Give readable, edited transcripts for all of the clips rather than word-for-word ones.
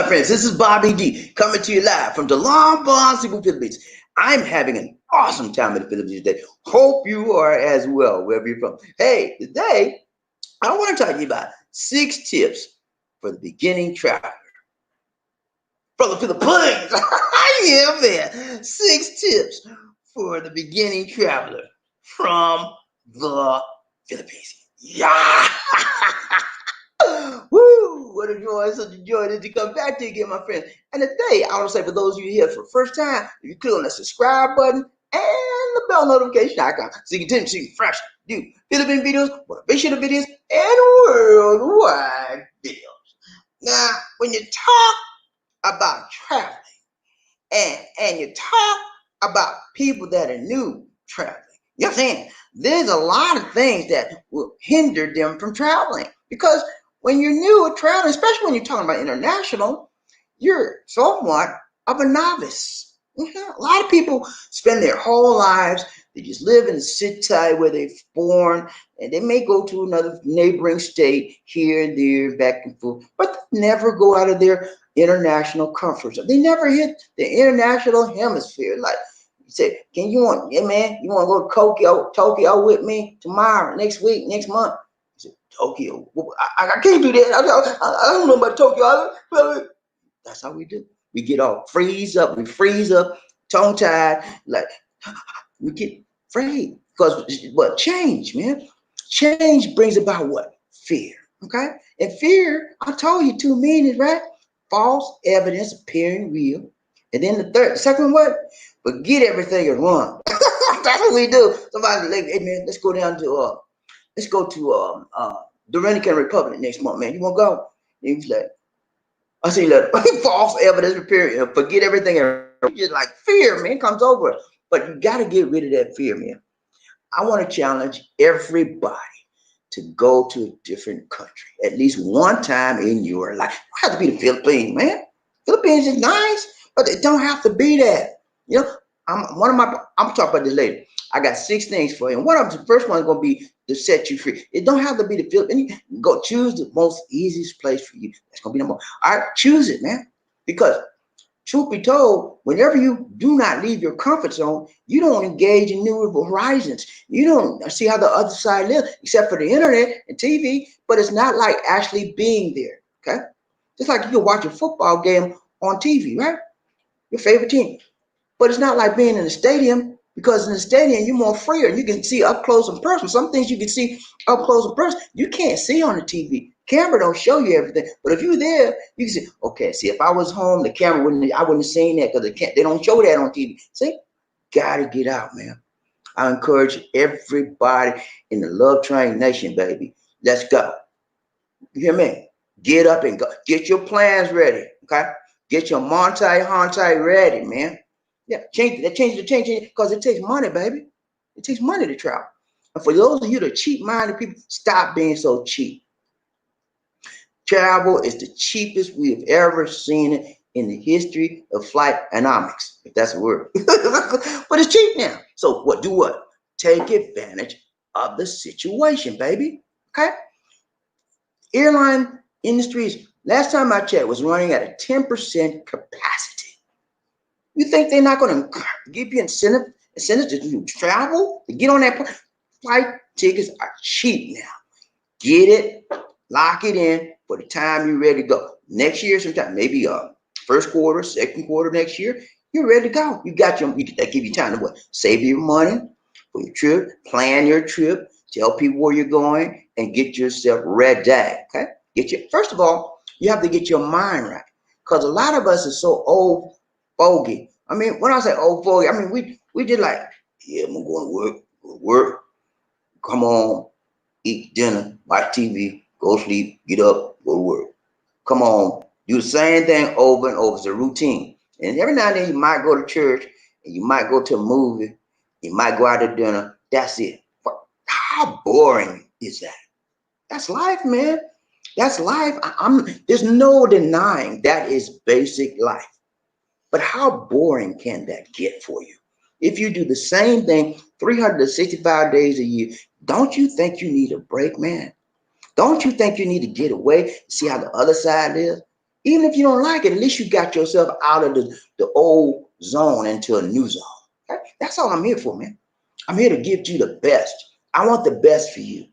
my friends, this is Bobby D coming to you live from the Lombard, Philippines. I'm having an awesome time in the Philippines today. Hope you are as well, wherever you're from. Hey, today I want to talk to you about 6 tips for the beginning traveler from the Philippines. Yeah, man. 6 tips for the beginning traveler from the Philippines. Yeah. Woo! What a joy, such a joy to come back to you again, my friends. And today, I want to say for those of you here for the first time, if you click on the subscribe button and the bell notification icon so you can continue to see fresh, new Philippine videos, motivational videos, and worldwide videos. Now, when you talk about traveling and you talk about people that are new traveling, you know what I'm saying? There's a lot of things that will hinder them from traveling because when you're new at traveling, especially when you're talking about international, you're somewhat of a novice. A lot of people spend their whole lives, they just live in the city where they're born, and they may go to another neighboring state here and there, back and forth, but they never go out of their international comfort zone. They never hit the international hemisphere. Like you say, yeah man, you want to go to Tokyo with me tomorrow, next week, next month? Tokyo. I can't do that. I don't know about Tokyo. That's how we do. We get all freeze up. We freeze up, tongue tied, like we get afraid. Because what change, man? Change brings about what? Fear. Okay? And fear, I told you 2 meanings, right? False evidence appearing real. And then the second what? Forget everything and run. That's what we do. Somebody like, hey man, let's go to Dominican Republic next month, man. You want to go? And he's like, I see that false evidence appearing. Forget everything. Just like fear, man, comes over. But you got to get rid of that fear, man. I want to challenge everybody to go to a different country at least one time in your life. It don't have to be the Philippines, man. Philippines is nice, but it don't have to be that. You know, I'm talking about this later. I got 6 things for you. And one of them, the first one is going to be to set you free. It don't have to be the Philippines. Go choose the most easiest place for you. That's going to be number one. All right, choose it, man. Because truth be told, whenever you do not leave your comfort zone, you don't engage in new horizons. You don't see how the other side lives, except for the internet and TV, but it's not like actually being there, okay? Just like you can watch a football game on TV, right? Your favorite team. But it's not like being in the stadium, because in the stadium, you're more freer. You can see up close and personal. Some things you can see up close and personal, you can't see on the TV. Camera don't show you everything. But if you're there, you can see, okay, see, if I was home, the camera I wouldn't have seen that because they don't show that on TV. See, gotta get out, man. I encourage everybody in the Love Train Nation, baby. Let's go. You hear me? Get up and go. Get your plans ready, okay? Get your Monte ready, man. Yeah, change it because it takes money, baby. It takes money to travel. And for those of you that cheap-minded people, stop being so cheap. Travel is the cheapest we have ever seen it in the history of flight economics, if that's a word. But it's cheap now. So what? Do what? Take advantage of the situation, baby. Okay? Airline industries, last time I checked, was running at a 10% capacity. You think they're not going to give you incentive to travel, to get on that plane? Flight tickets are cheap now. Get it, lock it in for the time you're ready to go. Next year, sometime, maybe first quarter, second quarter next year, you're ready to go. They give you time to what? Save your money for your trip, plan your trip, tell people where you're going, and get yourself ready. Okay? First of all, you have to get your mind right. Because a lot of us are so old fogey. I mean, when I say old fogey, I mean we did like, yeah, I'm going to work, come on, eat dinner, watch TV, go sleep, get up, go to work. Come on, do the same thing over and over. It's a routine. And every now and then you might go to church, and you might go to a movie, you might go out to dinner. That's it. But how boring is that? That's life, man. That's life. There's no denying that is basic life. But how boring can that get for you? If you do the same thing 365 days a year, don't you think you need a break, man? Don't you think you need to get away, see how the other side is? Even if you don't like it, at least you got yourself out of the old zone into a new zone. Okay? That's all I'm here for, man. I'm here to give you the best. I want the best for you.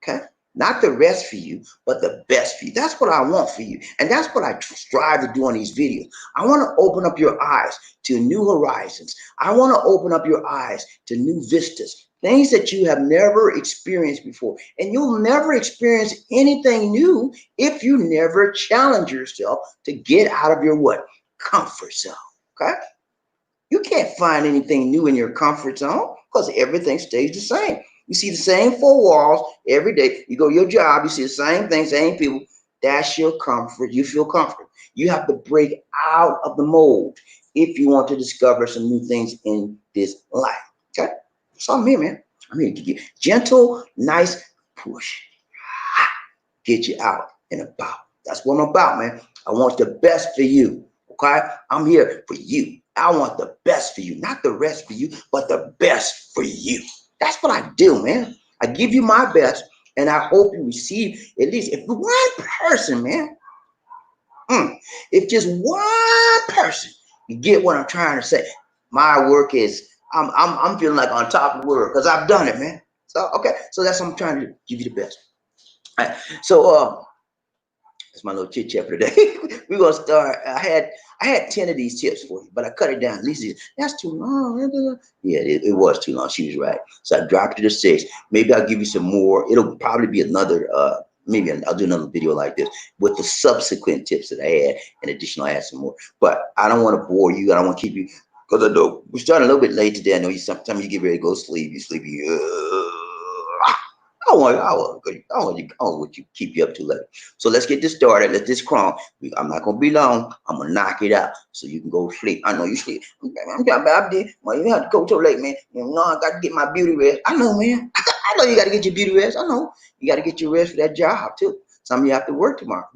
Okay? Not the rest for you, but the best for you. That's what I want for you. And that's what I strive to do on these videos. I want to open up your eyes to new horizons. I want to open up your eyes to new vistas, things that you have never experienced before. And you'll never experience anything new if you never challenge yourself to get out of your what? Comfort zone. Okay? You can't find anything new in your comfort zone because everything stays the same. You see the same four walls every day. You go to your job, you see the same thing, same people. That's your comfort. You feel comfortable. You have to break out of the mold if you want to discover some new things in this life. Okay? So I'm here, man. I'm here to give you gentle, nice push. Get you out and about. That's what I'm about, man. I want the best for you. Okay? I'm here for you. I want the best for you, not the rest for you, but the best for you. That's what I do, man. I give you my best, and I hope you receive at least if one person, man, if just one person you get what I'm trying to say. My work is I'm feeling like on top of the world because I've done it, man. So okay, so that's what I'm trying to do. Give you the best. All right. So that's my little chit chat for today. We're gonna start. I had 10 of these tips for you, but I cut it down. At least that's too long. Yeah, it was too long. She was right. So I dropped it to 6. Maybe I'll give you some more. It'll probably be another. Maybe I'll do another video like this with the subsequent tips that I had. In addition, I add some more. But I don't want to bore you. I don't want to keep you because I know we're starting a little bit late today. I know you. Sometimes you get ready to go sleep. You sleepy. I want you keep you up too late. So let's get this started. Let this crawl. I'm not gonna be long. I'm gonna knock it out so you can go sleep. I know you sleep. I'm talking about well, you have to go so late, man. You know, I got to get my beauty rest. I know, man. I know you got to get your beauty rest. I know you got to get your rest for that job too. Some of you have to work tomorrow.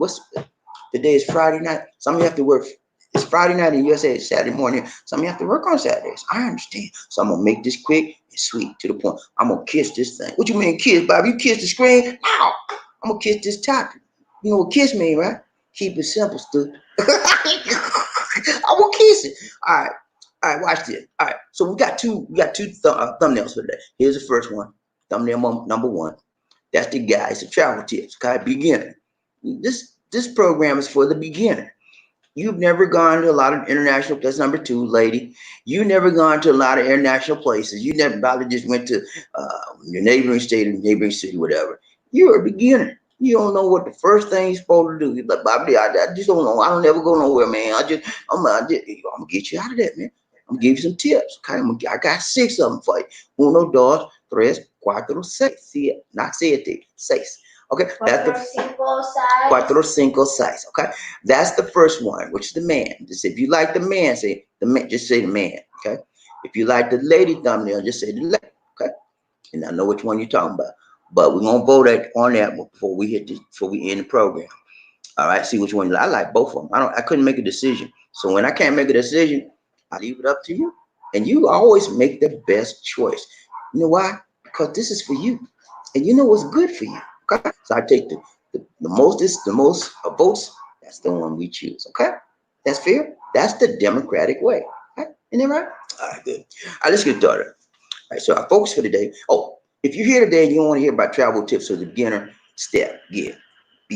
Today is Friday night. Some of you have to work. It's Friday night in USA. It's Saturday morning. Some of you have to work on Saturdays. I understand. So I'm gonna make this quick and sweet to the point. I'm gonna kiss this thing. What you mean kiss, Bob? You kiss the screen? No. I'm gonna kiss this topic. You know what kiss mean, right? Keep it simple, stupid. I'm gonna kiss it. All right, watch this. All right, so we got two thumbnails for today. Here's the first one. Thumbnail number 1. That's the guy. It's the travel tips. Okay, beginner. This program is for the beginner. You've never gone to a lot of international places. Number 2, lady. You never gone to a lot of international places. You never probably just went to your neighboring state or neighboring city, whatever. You're a beginner. You don't know what the first thing you're supposed to do. You're like, Bobby, I just don't know. I don't ever go nowhere, man. I'm gonna get you out of that, man. I'm gonna give you some tips. Okay, I got 6 of them for you. 1, 2, 3, 4, 6. Not siete, 6. Okay, that's the 4, 5, 6. Okay, that's the first one, which is the man. Just if you like the man, say the man. Just say the man. Okay. If you like the lady thumbnail, just say the lady. Okay. And I know which one you're talking about, but we're gonna vote on that before we end the program. All right. See which one you like. I like both of them. I couldn't make a decision. So when I can't make a decision, I leave it up to you, and you always make the best choice. You know why? Because this is for you, and you know what's good for you. Okay. So I take the most votes. That's the one we choose. Okay. That's fair. That's the democratic way. Right? Isn't that right? All right, good. All right, let's get started. All right, so our focus for today. Oh, if you're here today and you don't want to hear about travel tips for the beginner, step, be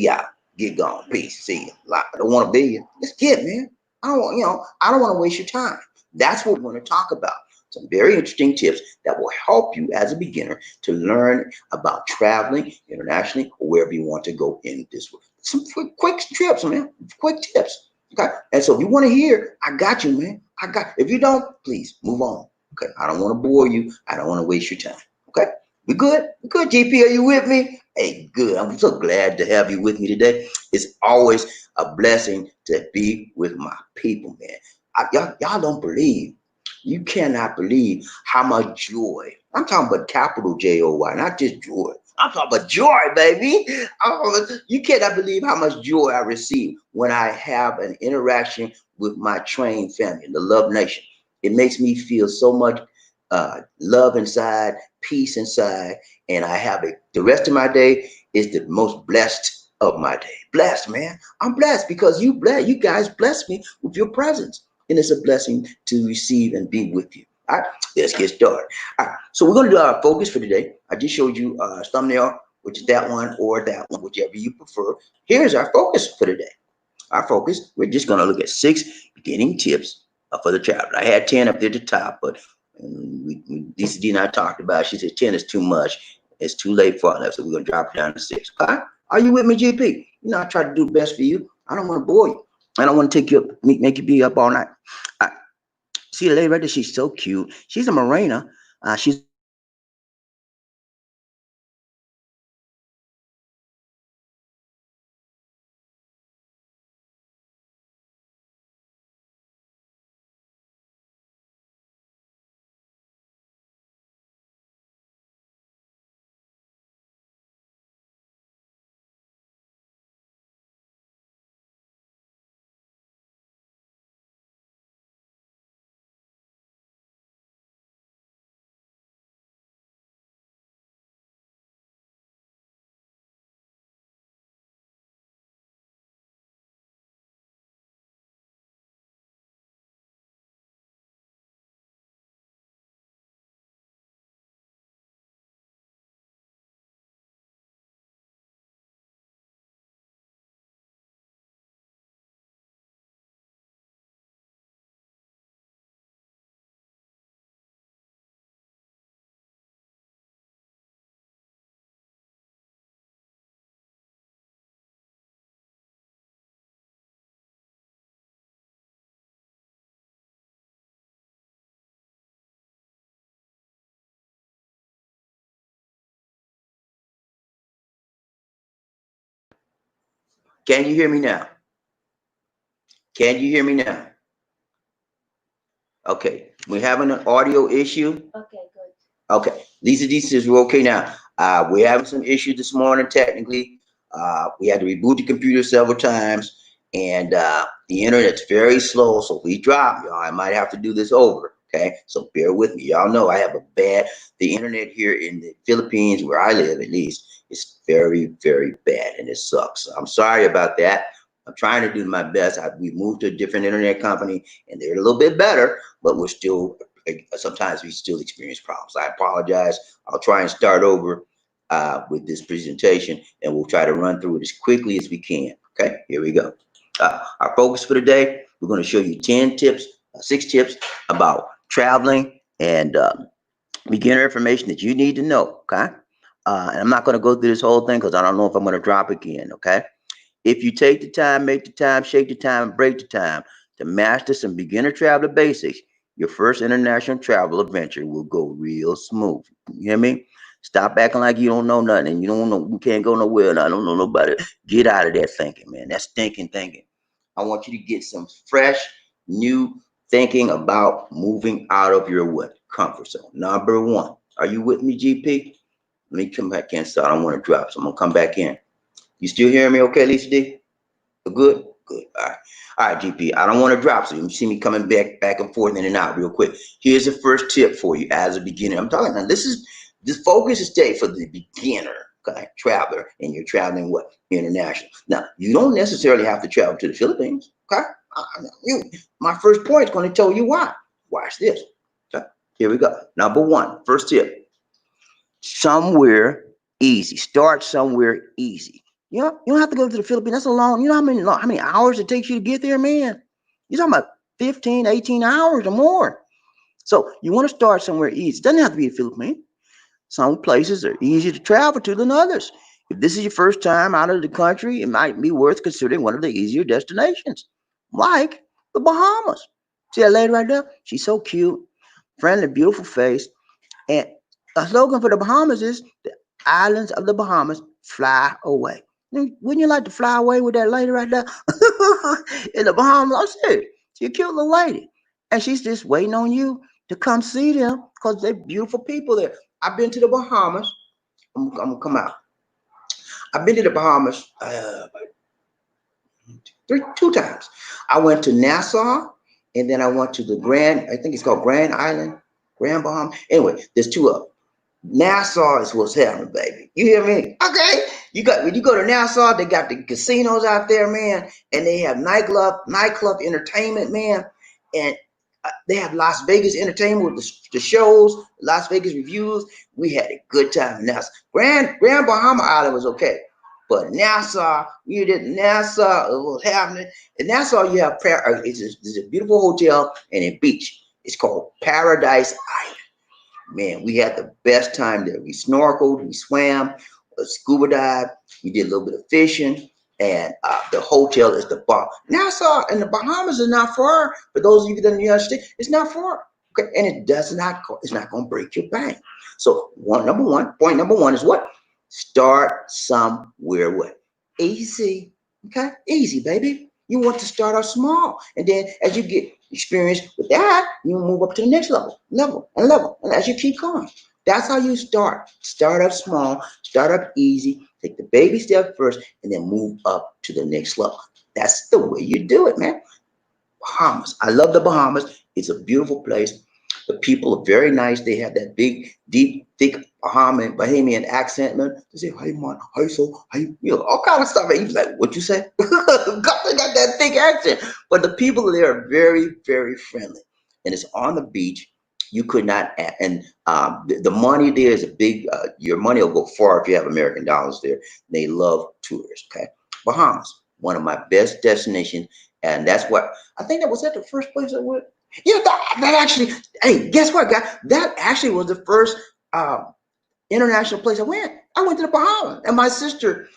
out, get gone. Peace. See you. I don't want to be you. Let's get, man. I don't want to waste your time. That's what we want to talk about. Some very interesting tips that will help you as a beginner to learn about traveling internationally or wherever you want to go in this world. Some quick trips, man. Quick tips. Okay. And so if you want to hear, I got you, man. If you don't, please move on. Okay. I don't want to bore you. I don't want to waste your time. Okay. We good? We good, GP? Are you with me? Hey, good. I'm so glad to have you with me today. It's always a blessing to be with my people, man. Y'all don't believe. You cannot believe how much joy. I'm talking about capital Joy, not just joy. I'm talking about joy, baby. You cannot believe how much joy I receive when I have an interaction with my trained family, the Love Nation. It makes me feel so much love inside, peace inside, and I have it. The rest of my day is the most blessed of my day. Blessed, man. I'm blessed because you guys blessed me with your presence. And it's a blessing to receive and be with you. All right, let's get started. All right, so we're going to do our focus for today. I just showed you a thumbnail, which is that one or that one, whichever you prefer. Here's our focus for today. Our focus, we're just going to look at 6 beginning tips for the traveler. I had 10 up there at the top, but DCD and I talked about it. She said 10 is too much. It's too late for us, so we're going to drop it down to 6. Okay? Are you with me, GP? You know, I try to do the best for you. I don't want to bore you. I don't want to take you up, make you be up all night. See the lady right there? She's so cute. She's a marina. She's Can you hear me now? Can you hear me now? Okay, we're having an audio issue. Okay, good. Okay, Lisa D says we're okay now. We're having some issue this morning technically. We had to reboot the computer several times, and the internet's very slow. So if we drop, y'all, I might have to do this over. Okay, so bear with me. Y'all know I have the internet here in the Philippines, where I live at least, is very, very bad, and it sucks. So I'm sorry about that. I'm trying to do my best. We moved to a different internet company, and they're a little bit better, but we're still, sometimes we still experience problems. I apologize. I'll try and start over with this presentation, and we'll try to run through it as quickly as we can. Okay, here we go. Our focus for today, we're going to show you 10 tips, 6 tips about traveling and beginner information that you need to know. Okay, and I'm not going to go through this whole thing because I don't know if I'm going to drop again. Okay. If you take the time, make the time, shake the time, and break the time to master some beginner traveler basics, your first international travel adventure will go real smooth. You hear me? Stop acting like you don't know nothing and you don't know, you can't go nowhere and I don't know nobody. Get out of that thinking, man. That's thinking, thinking. I want you to get some fresh, new thinking about moving out of your what? Comfort zone. Number 1. Are you with me, GP? Let me come back in so I don't want to drop. So I'm going to come back in. You still hearing me okay, Lisa D? Good? Good. All right. All right, GP. I don't want to drop, so you see me coming back and forth in and out real quick. Here's the first tip for you as a beginner. I'm talking now. This focus is today for the beginner, okay, traveler, and you're traveling what? International. Now, you don't necessarily have to travel to the Philippines, okay? My first point is going to tell you why. Watch this. Okay? Here we go. Number 1, first tip. Somewhere easy. Start somewhere easy. You don't have to go to the Philippines. That's a long, you know how many hours it takes you to get there, man? You're talking about 15, 18 hours or more. So you want to start somewhere easy. It doesn't have to be the Philippines. Some places are easier to travel to than others. If this is your first time out of the country, it might be worth considering one of the easier destinations, like the Bahamas. See that lady right there? She's so cute, friendly, beautiful face. And a slogan for the Bahamas is the islands of the Bahamas fly away. Wouldn't you like to fly away with that lady right there? In the Bahamas, I'm serious. She's a cute little lady. And she's just waiting on you to come see them because they're beautiful people there. I've been to the Bahamas. I'm going to come out. I've been to the Bahamas 2 times. I went to Nassau, and then I went to the I think it's called Grand Island, Grand Bahama. Anyway, there's 2 of them. Nassau is what's happening, baby. You hear me? Okay. When you go to Nassau, they got the casinos out there, man, and they have nightclub entertainment, man, and they have Las Vegas entertainment with the shows, Las Vegas reviews. We had a good time in Nassau. Grand Bahama Island was okay, but Nassau, you did Nassau, it was happening. In Nassau, you have it's a beautiful hotel and a beach. It's called Paradise Island. Man, we had the best time there. We snorkeled, we swam, scuba dive, we did a little bit of fishing, and the hotel is the bar. Nassau and the Bahamas are not far. For those of you that are in the United States, it's not far. Okay, and it's not going to break your bank. So point number one is what? Start somewhere what? Easy. Okay, easy, baby. You want to start off small, and then as you get experience with that, you move up to the next level, and as you keep going, that's how you start. Start up small, start up easy, take the baby step first, and then move up to the next level. That's the way you do it, man. Bahamas. I love the Bahamas. It's a beautiful place. The people are very nice. They have that big, deep, thick Bahamian accent, man. They say, "Hey, man, hey, so, hey," all kind of stuff. And he's like, "What you say?" They got that thick accent. But the people there are very, very friendly, and it's on the beach. You could not, and the money there is a big. Your money will go far if you have American dollars there. They love tourists. Okay, Bahamas, one of my best destinations, and that's what I think that was at the first place I went. Yeah, that actually, hey, guess what, guy? That actually was the first international place I went. I went to the Bahamas, and my sister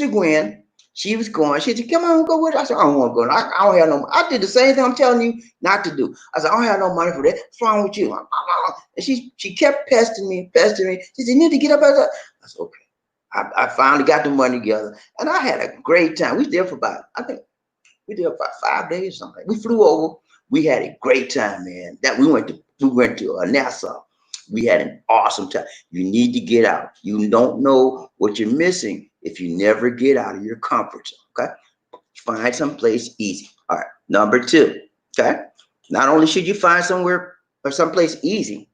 Gwen, she was going. She said, "Come on, go with us." I said, "I don't want to go. I don't have no. I did the same thing I'm telling you not to do." I said, "I don't have no money for that. What's wrong with you?" And she kept pestering me. She said, "You need to get up." I said, "Okay." I finally got the money together, and I had a great time. We was there for I think we did about 5 days or something. We flew over. We had a great time, man. That we went to Nassau. We had an awesome time. You need to get out. You don't know what you're missing if you never get out of your comfort zone. Okay, find some place easy. All right. Number two. Okay, not only should you find somewhere or someplace easy,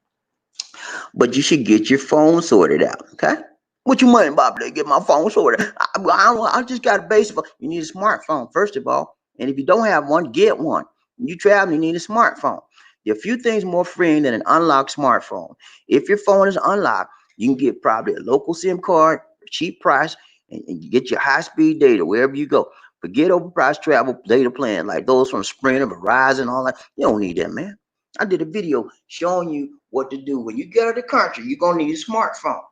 but you should get your phone sorted out. Okay. What you mean, Bob? To get my phone sorted? I just got a basic phone. You need a smartphone, first of all. And if you don't have one, get one. When you travel, you need a smartphone. There are a few things more freeing than an unlocked smartphone. If your phone is unlocked, you can get probably a local SIM card, cheap price, and you get your high speed data wherever you go. Forget overpriced travel data plans like those from Sprint or Verizon, all that. You don't need that, man. I did a video showing you what to do. When you get out of the country, you're gonna need a smartphone.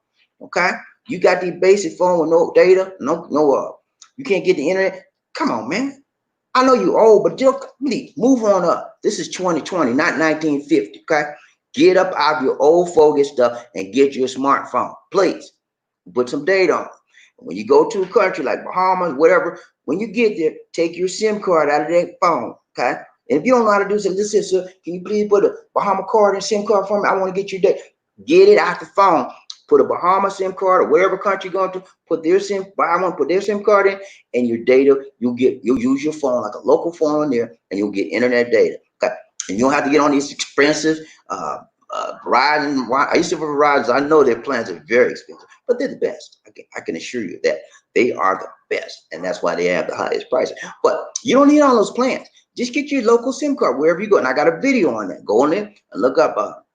Okay? You got the basic phone with no data, you can't get the internet. Come on, man. I know you old, but just please move on up. This is 2020, not 1950. Okay? Get up out of your old fogey stuff and get you a smartphone. Please. Put some data on it. When you go to a country like Bahamas, whatever, when you get there, take your SIM card out of that phone. Okay? And if you don't know how to do so, listen, sir, can you please put a Bahama card and SIM card for me? I want to get your data. Get it out the phone. Put a Bahama SIM card or wherever country you're going to, put their SIM card in, and your data, you'll use your phone like a local phone in there, and you'll get internet data. Okay. And you don't have to get on these expensive Verizon. I used to have Verizon. I know their plans are very expensive, but they're the best. I can assure you that they are the best, and that's why they have the highest prices. But you don't need all those plans. Just get your local SIM card wherever you go. And I got a video on that. Go on there and look up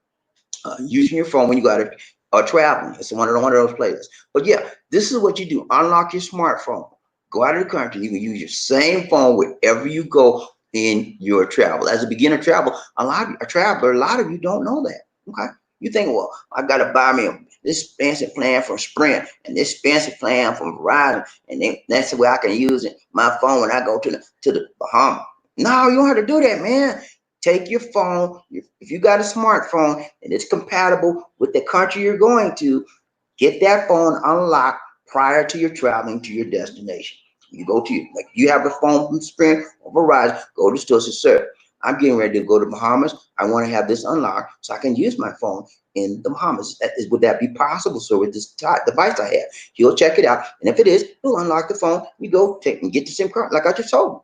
using your phone when you got it or traveling. It's one of those places. But yeah, this is what you do. Unlock your smartphone. Go out of the country. You can use your same phone wherever you go in your travel. As a beginner travel, a lot of you don't know that. Okay. You think, well, I gotta buy me this expensive plan from Sprint and this expensive plan from Verizon, and then that's the way I can use it my phone when I go to the Bahamas. No, you don't have to do that, man. Take your phone. If you got a smartphone and it's compatible with the country you're going to, get that phone unlocked prior to your traveling to your destination. You go to like you have a phone from Sprint or Verizon, go to the store and say, "Sir, I'm getting ready to go to Bahamas. I want to have this unlocked so I can use my phone in the Bahamas. Would that be possible, sir, with this device I have?" He'll check it out. And if it is, he'll unlock the phone. You go take and get the SIM card like I just told you.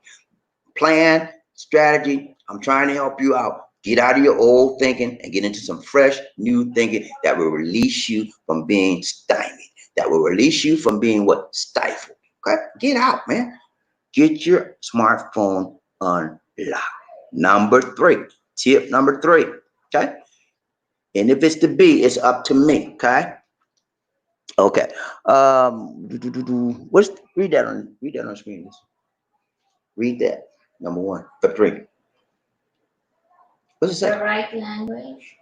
Plan, strategy. I'm trying to help you out. Get out of your old thinking and get into some fresh new thinking that will release you from being stymied. that will release you from being what? Stifled. Okay? Get out, man. Get your smartphone unlocked. Number three. Tip number three. Okay? And if it's to be, it's up to me. Okay? Okay. What's read that on screen. Read that. Number one. For three. What's it say? The right language.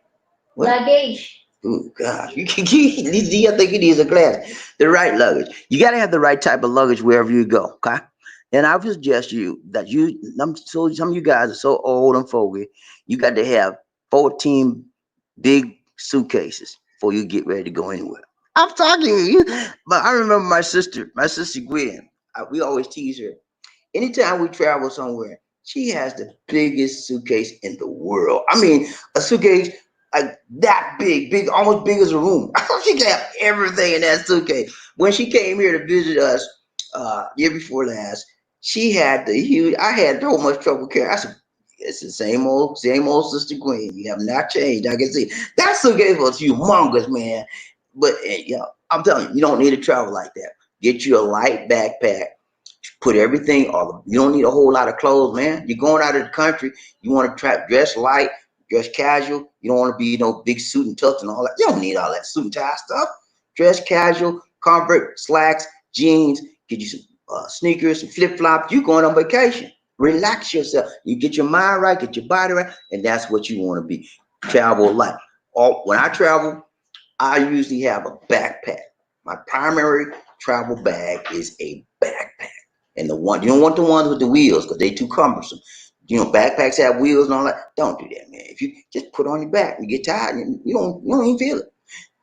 What? Luggage. Oh gosh, you think it needs a glass. The right luggage. You gotta have the right type of luggage wherever you go. Okay. And I would suggest you that so some of you guys are so old and foggy, you got to have 14 big suitcases before you get ready to go anywhere. I'm talking to you, but I remember my sister Gwen. We always tease her. Anytime we travel somewhere, she has the biggest suitcase in the world. I mean, a suitcase like that big, almost big as a room. She can have everything in that suitcase. When she came here to visit us year before last, she had the huge. I had so much trouble carrying. I said, "It's the same old Sister Gwen. You have not changed. I can see that suitcase was humongous, man." But I'm telling you, you don't need to travel like that. Get you a light backpack. Put everything on. You don't need a whole lot of clothes, man. You're going out of the country. You want to dress light, dress casual. You don't want to be no big suit and tux and all that. You don't need all that suit and tie stuff. Dress casual, comfort, slacks, jeans. Get you some sneakers, some flip flops. You going on vacation. Relax yourself. You get your mind right, get your body right, and that's what you want to be. Travel light. When I travel, I usually have a backpack. My primary travel bag is a backpack. And the one you don't want the ones with the wheels because they too cumbersome. Backpacks have wheels and all that. Don't do that, man. If you just put it on your back, you get tired, and you don't even feel it.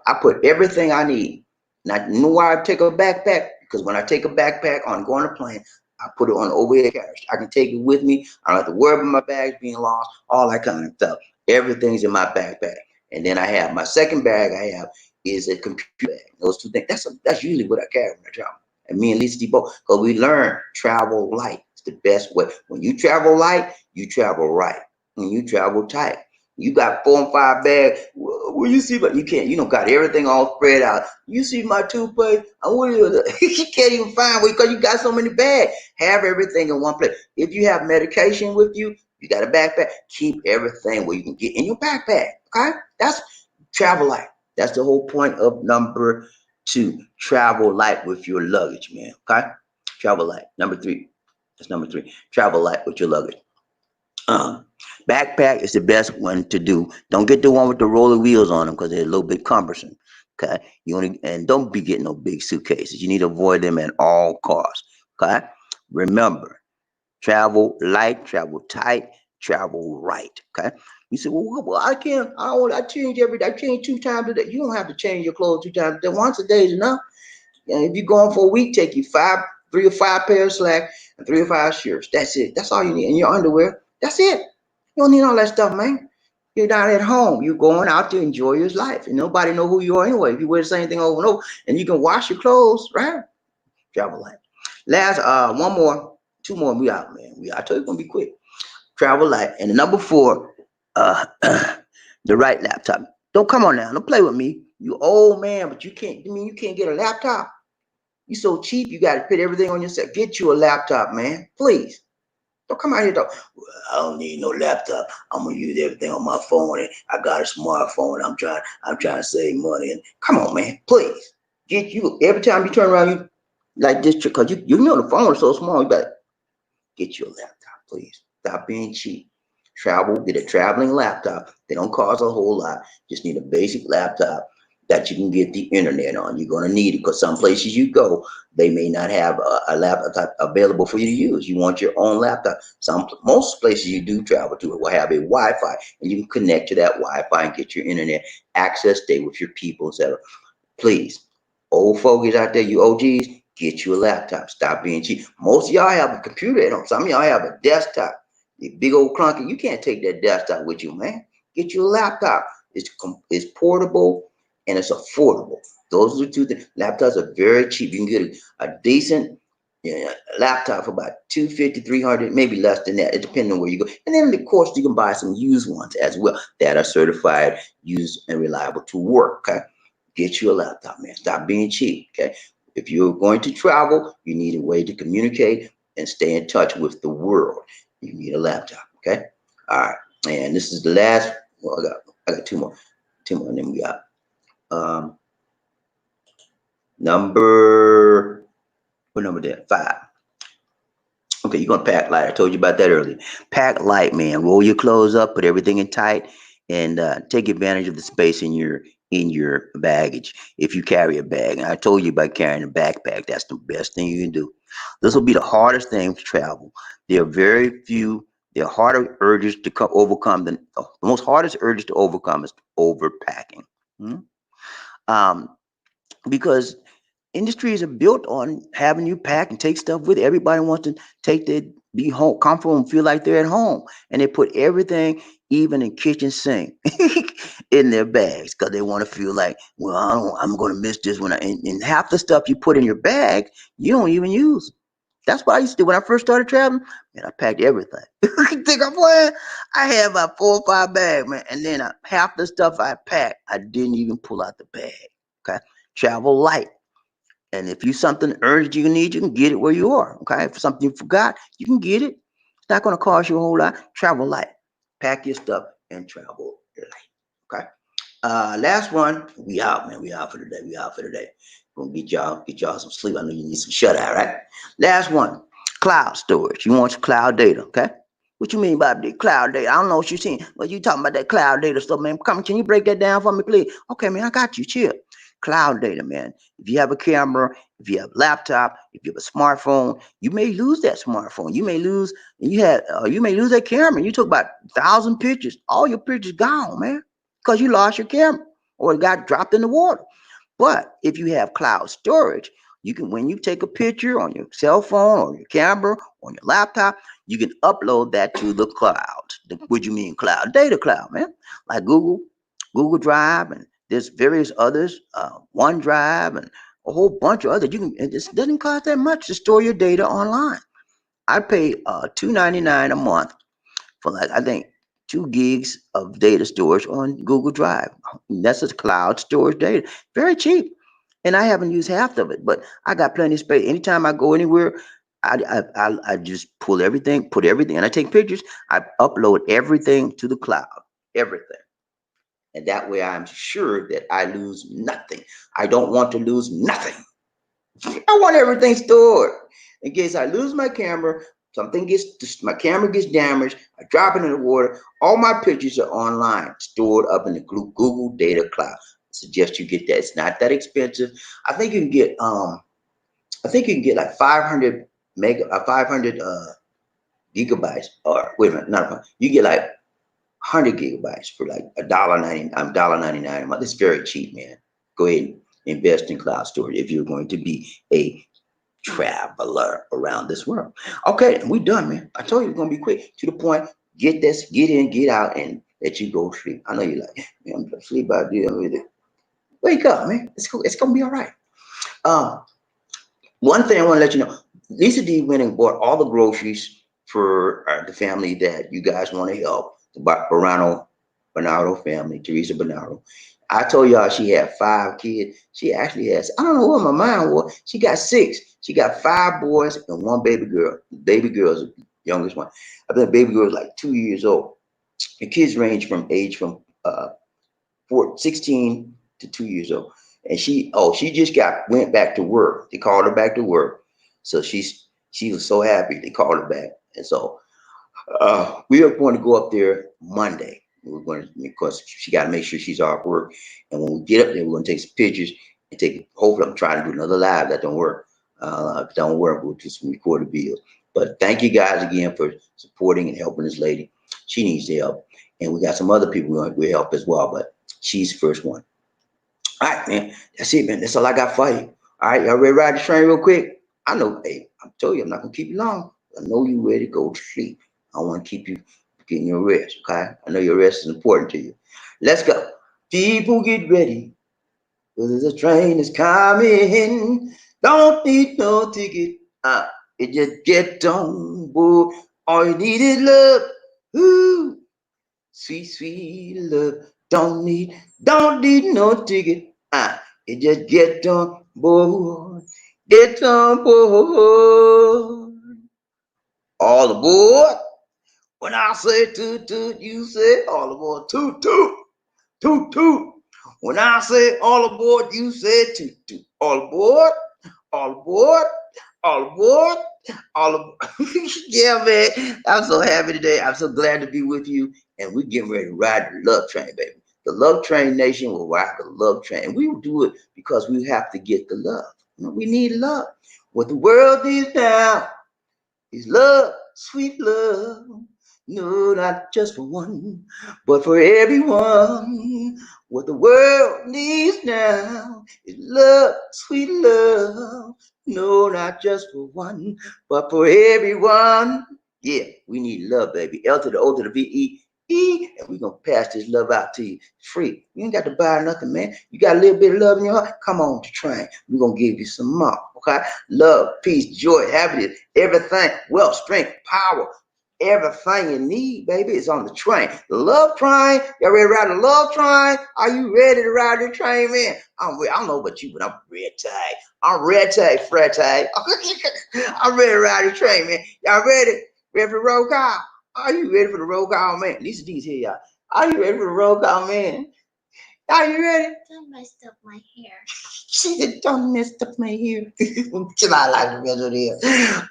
I put everything I need. Now, you know why I take a backpack? Because when I take a backpack on going to plane, I put it on the overhead carriage. I can take it with me. I don't have to worry about my bags being lost, all that kind of stuff. Everything's in my backpack. And then I have my second bag I have is a computer bag. Those two things. That's usually what I carry when I travel. And me and Lisa both, because we learn travel light. It's the best way. When you travel light, you travel right. When you travel tight, you got 4 and 5 bags. Where you see, but you can't. You don't got everything all spread out. You see my toothpaste. You can't even find where because you got so many bags. Have everything in one place. If you have medication with you, you got a backpack. Keep everything where you can get in your backpack. Okay, that's travel light. That's the whole point of number two. Travel light with your luggage, man. Okay, travel light. Number three. That's number three. Travel light with your luggage. Um, Backpack is the best one to do. Don't get the one with the roller wheels on them because they're a little bit cumbersome. Okay, and don't be getting no big suitcases. You need to avoid them at all costs. Okay, remember, travel light, travel tight, travel right. Okay, you say, well, I can't. I change every day. I change 2 times a day. You don't have to change your clothes 2 times a day. Once a day is enough. And if you're going for a week, take you 3 or 5 pairs of slacks and 3 or 5 shirts. That's it. That's all you need. And your underwear. That's it. You don't need all that stuff, man. You're not at home. You're going out to enjoy your life. And nobody know who you are anyway. If you wear the same thing over and over, and you can wash your clothes, right? Travel light. Last, one more, 2 more, we out, man. I told you it's gonna be quick. Travel light. And the number 4, uh, the right laptop. Don't come on now. Don't play with me. You old man, but you can't. I mean, you can't get a laptop. You so cheap. You got to put everything on yourself. Get you a laptop, man. Please. Don't come out here though. Well, I don't need no laptop. I'm gonna use everything on my phone, and I got a smartphone. I'm trying to save money. And come on, man, please get you. Every time you turn around, you like this because you know the phone is so small. You better get you a laptop, please. Stop being cheap. Travel, get a traveling laptop. They don't cost a whole lot. Just need a basic laptop that you can get the internet on. You're going to need it because some places you go, they may not have a laptop available for you to use. You want your own laptop. Most places you do travel to will have a Wi-Fi, and you can connect to that Wi-Fi and get your internet access. Stay with your people, etc. Please, old fogies out there, you OGs, get you a laptop. Stop being cheap. Most of y'all have a computer at home. Some of y'all have a desktop. The big old clunky. You can't take that desktop with you, man. Get you a laptop. It's portable and it's affordable. Those are the 2 things. Laptops are very cheap. You can get a decent laptop for about 250, 300, maybe less than that. It depends on where you go. And then, of course, you can buy some used ones as well that are certified, used, and reliable to work. Okay? Get you a laptop, man. Stop being cheap. Okay. If you're going to travel, you need a way to communicate and stay in touch with the world. You need a laptop. Okay. All right. And this is the last. Well, I got two more. Two more. And then we got um number what number there? 5. Okay, you're gonna pack light. I told you about that earlier. Pack light, man. Roll your clothes up, put everything in tight, and take advantage of the space in your baggage. If you carry a bag, and I told you about carrying a backpack, that's the best thing you can do. This will be the hardest thing to travel. There are very few. There are harder urges to overcome than the most hardest urges to overcome is overpacking. Hmm? Um, because industries are built on having you pack and take stuff with. Everybody wants to take their be home comfortable and feel like they're at home, and they put everything, even in kitchen sink, in their bags because they want to feel like, well, I'm going to miss this when and half the stuff you put in your bag you don't even use. That's what I used to do when I first started traveling. Man, I packed everything. You think I'm playing? I had about 4 or 5 bags, man, and then half the stuff I packed, I didn't even pull out the bag. Okay, travel light. And if you something urgent you need, you can get it where you are. Okay. If something you forgot, you can get it. It's not going to cost you a whole lot. Travel light. Pack your stuff and travel light. Okay. Last one. We out, man. We out for today. We out for today. Gonna get y'all some sleep. I know you need some shut eye, right? Last one. Cloud storage. You want your cloud data, okay? What you mean by the cloud data? I don't know what you're saying. What you talking about that cloud data stuff, man? Come, can you break that down for me, please? Okay, man, I got you. Chill. Cloud data, man. If you have a camera, if you have a laptop, if you have a smartphone, you may lose that smartphone. You may lose, you may lose that camera. You took about 1,000 pictures. All your pictures gone, man, because you lost your camera or it got dropped in the water. But if you have cloud storage, you can, when you take a picture on your cell phone or your camera on your laptop, you can upload that to the cloud. What do you mean cloud? Data cloud, man. Like Google Drive, and there's various others, OneDrive, and a whole bunch of others. You can. It just doesn't cost that much to store your data online. I pay $2.99 a month for, like, I think 2 gigs of data storage on Google Drive. That's a cloud storage data, very cheap, and I haven't used half of it, but I got plenty of space. Anytime I go anywhere, I just pull everything, put everything, and I take pictures. I upload everything to the cloud, everything, and that way I'm sure that I lose nothing. I don't want to lose nothing. I want everything stored in case I lose my camera. Something gets my camera gets damaged. I drop it in the water. All my pictures are online, stored up in the Google Data Cloud. I suggest you get that. It's not that expensive. I think you can get like 500 gigabytes, or wait a minute, not you get like 100 gigabytes for like $1.99 a month. It's very cheap, man. Go ahead and invest in cloud storage if you're going to be a traveler around this world. Okay, we done, man. I told you it's gonna be quick, to the point. Get this, get in, get out, and let you go sleep. I know you're like, man, I'm gonna sleep out there with it. Wake up, man. It's cool. It's gonna be all right. Um, One thing I want to let you know, Lisa D went and bought all the groceries for the family that you guys want to help, the Bernardo family, Teresa Bernardo. I told y'all she had 5 kids. She actually has, I don't know what my mind was. She got 6. She got 5 boys and 1 baby girl. Baby girl is the youngest one. I think baby girl is like 2 years old. The kids range from age from 16 to 2 years old. And she just went back to work. They called her back to work. So she was so happy they called her back. And so we are going to go up there Monday. We're going to, because she got to make sure she's off work. And when we get up there, we're going to take some pictures and hopefully I'm trying to do another live. That don't work. If it don't work, we'll just record a video. But thank you guys again for supporting and helping this lady. She needs the help. And we got some other people we help as well, but she's the first one. All right, man. That's it, man. That's all I got for you. All right, y'all ready to ride the train real quick? I know, hey, I'm telling you, I'm not gonna keep you long. I know you ready to go to sleep. I want to keep you getting your rest, okay? I know your rest is important to you. Let's go. People get ready, because the train is coming. Don't need no ticket. It just get on board. All you need is love. Ooh, sweet, sweet love. Don't need no ticket. It just get on board. Get on board. All aboard. When I say toot toot, you say all aboard. Toot toot. Toot toot. When I say all aboard, you say toot toot. All aboard. All aboard. All aboard. All aboard. Yeah, man. I'm so happy today. I'm so glad to be with you. And we're getting ready to ride the love train, baby. The love train nation will ride the love train. We will do it because we have to get the love. You know, we need love. What the world needs now is love, sweet love. No, not just for one, but for everyone. What the world needs now is love, sweet love. No, not just for one, but for everyone. Yeah, we need love, baby. L to the O to the V-E. And we're going to pass this love out to you. It's free. You ain't got to buy nothing, man. You got a little bit of love in your heart? Come on to train. We're going to give you some more, okay? Love, peace, joy, happiness, everything, wealth, strength, power, everything you need, baby, is on the train. The love train. Y'all ready to ride the love train? Are you ready to ride the train, man? I don't know about you, but I'm ready. I'm ready, Fred. I'm ready to ride the train, man. Y'all ready? Ready for the roll call? Are you ready for the roll call, man? Lisa D's here, y'all. Are you ready for the roll call, man? Are you ready? Don't mess up my hair. She said, don't mess up my hair. Chill out like the rest of here.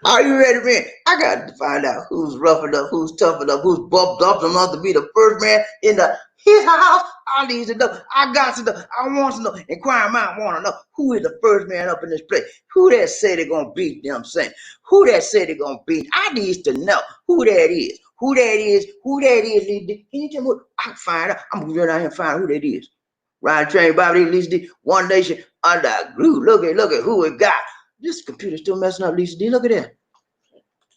Are you ready, man? I got to find out who's rough enough, who's tough enough, who's bumped up enough to be the first man in his house. I need to know. I got to know. I want to know. Inquiring mind want to know who is the first man up in this place. Who that said they're going to beat them saying? Who that said they're going to beat? I need to know who that is. Who that is. Who that is. Can you tell me what? I can find out. I'm going to go down here and find out who that is. Ryan Train, Bobby, Lisa D, One Nation, under glue. Look at who we got. This computer's still messing up, Lisa D. Look at that.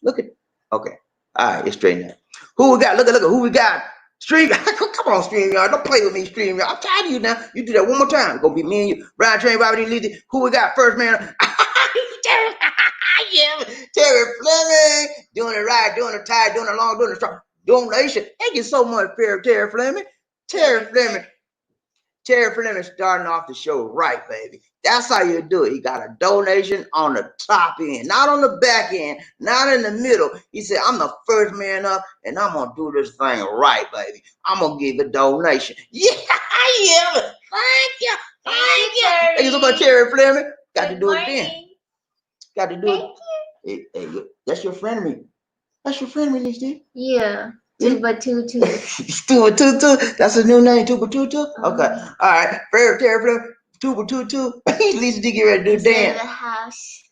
Look at, okay. All right, it's straight now. Who we got? Look at who we got. Stream, come on, stream y'all. Don't play with me, stream y'all. I'm tired of you now. You do that one more time. It's gonna be me and you. Ryan Train, Bobby, Lisa D. Who we got first, man? Yeah, Terry Fleming. Doing it right, doing it tight, doing it long, doing it strong. Donation. Thank you so much, Terry Fleming. Terry Fleming. Terry Fleming starting off the show right, baby. That's how you do it. He got a donation on the top end, not on the back end, not in the middle. He said, I'm the first man up, and I'm going to do this thing right, baby. I'm going to give a donation. Yeah, yeah. Thank you. Thank you. Thank you so much, Terry Fleming. Got to do it then. Got to do it. Hey, that's your friend of me. That's your friend of me, Lisa. Yeah. Tuba Tutu. Tuba Tutu. That's his new name, Tuba Tutu? Okay. All right. Fair Terry Fleming. Tuba Tutu. Lisa D get ready to do dance. The house.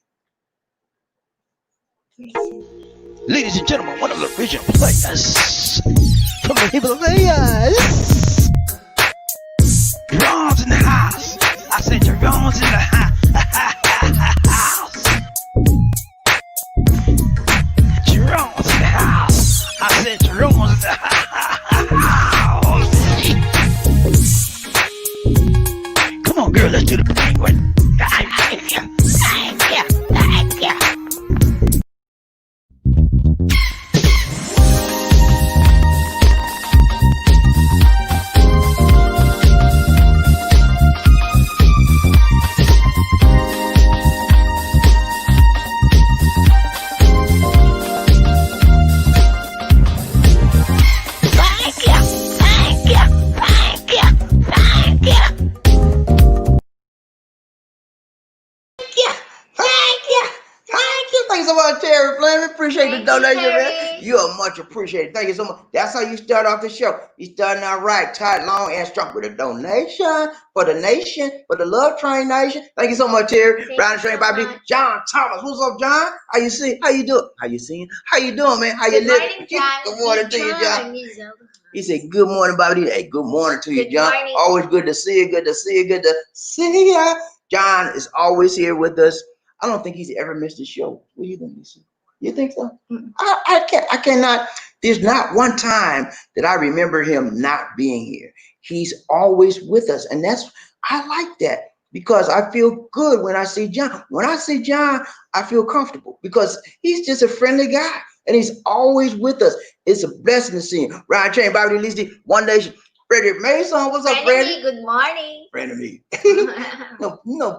Ladies and gentlemen, one of the original players from the Himalayas. Drums in the house. I said drums in the house. Drums in the house. I said drums in the house. Come on, girl, let's do the penguin. Terry Fleming, appreciate the donation, man. You are much appreciated. Thank you so much. That's how you start off the show. You starting out right, tight, long, and strong with a donation for the nation, for the Love Train Nation. Thank you so much, Terry. Brian Train, Bobby, John Thomas. What's up, John? How you see? How you doing? How you seeing? How you doing, man? How you living? Good morning to you, John. He said, good morning, Bobby. Hey, good morning to you, John. Always good to see you. Good to see you. Good to see you. John is always here with us. I don't think he's ever missed a show. What do you think, Lisa? You think so? I cannot. There's not one time that I remember him not being here. He's always with us. And I like that because I feel good when I see John. When I see John, I feel comfortable because he's just a friendly guy and he's always with us. It's a blessing to see him. Ryan Train, Bobby Lisa, One Nation, Frederick Mason, what's up, Freddie? Frenemy, good morning. Friend of me.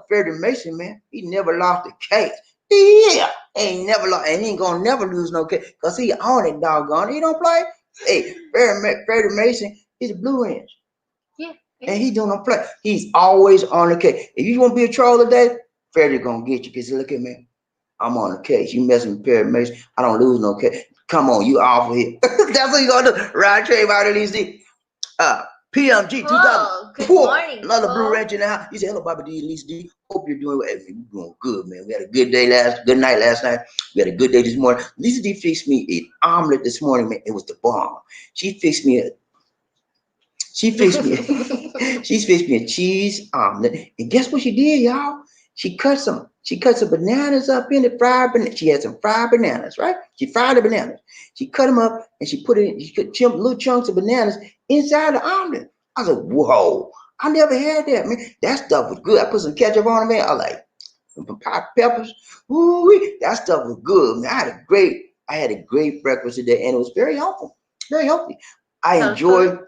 Frederick Mason, man, he never lost a case. Yeah, ain't never lost, and he ain't gonna never lose no case, cause he on it, doggone. He don't play. Hey, Frederick Mason, he's a blue ranch, Yeah. and he don't play. He's always on the case. If you want to be a troll today, Frederick gonna get you, cause look at me, I'm on the case. You messing with Frederick Mason, I don't lose no case. Come on, you off of here. That's what you gonna do. Ride trade out of these. Uh, PMG Whoa, good 2004. morning, Another Blue Paul. Ranch in the house. He said, hello, Bobby D, Lisa D. Hope you're doing well. Hey, man, we're doing good, man. We had a good day good night last night. We had a good day this morning. Lisa D fixed me an omelet this morning, man. It was the bomb. She fixed me a she fixed me she fixed me a cheese omelet. And guess what she did, y'all? She cut some bananas up in it, fried bananas. She had some fried bananas, right? She fried the bananas. She cut them up and she put little chunks of bananas inside the omelet. I was like, whoa, I never had that, man. That stuff was good. I put some ketchup on it, man. I like some peppers. Ooh, that stuff was good, man. I had a great breakfast today, and it was very helpful, very healthy. I Sounds good. enjoy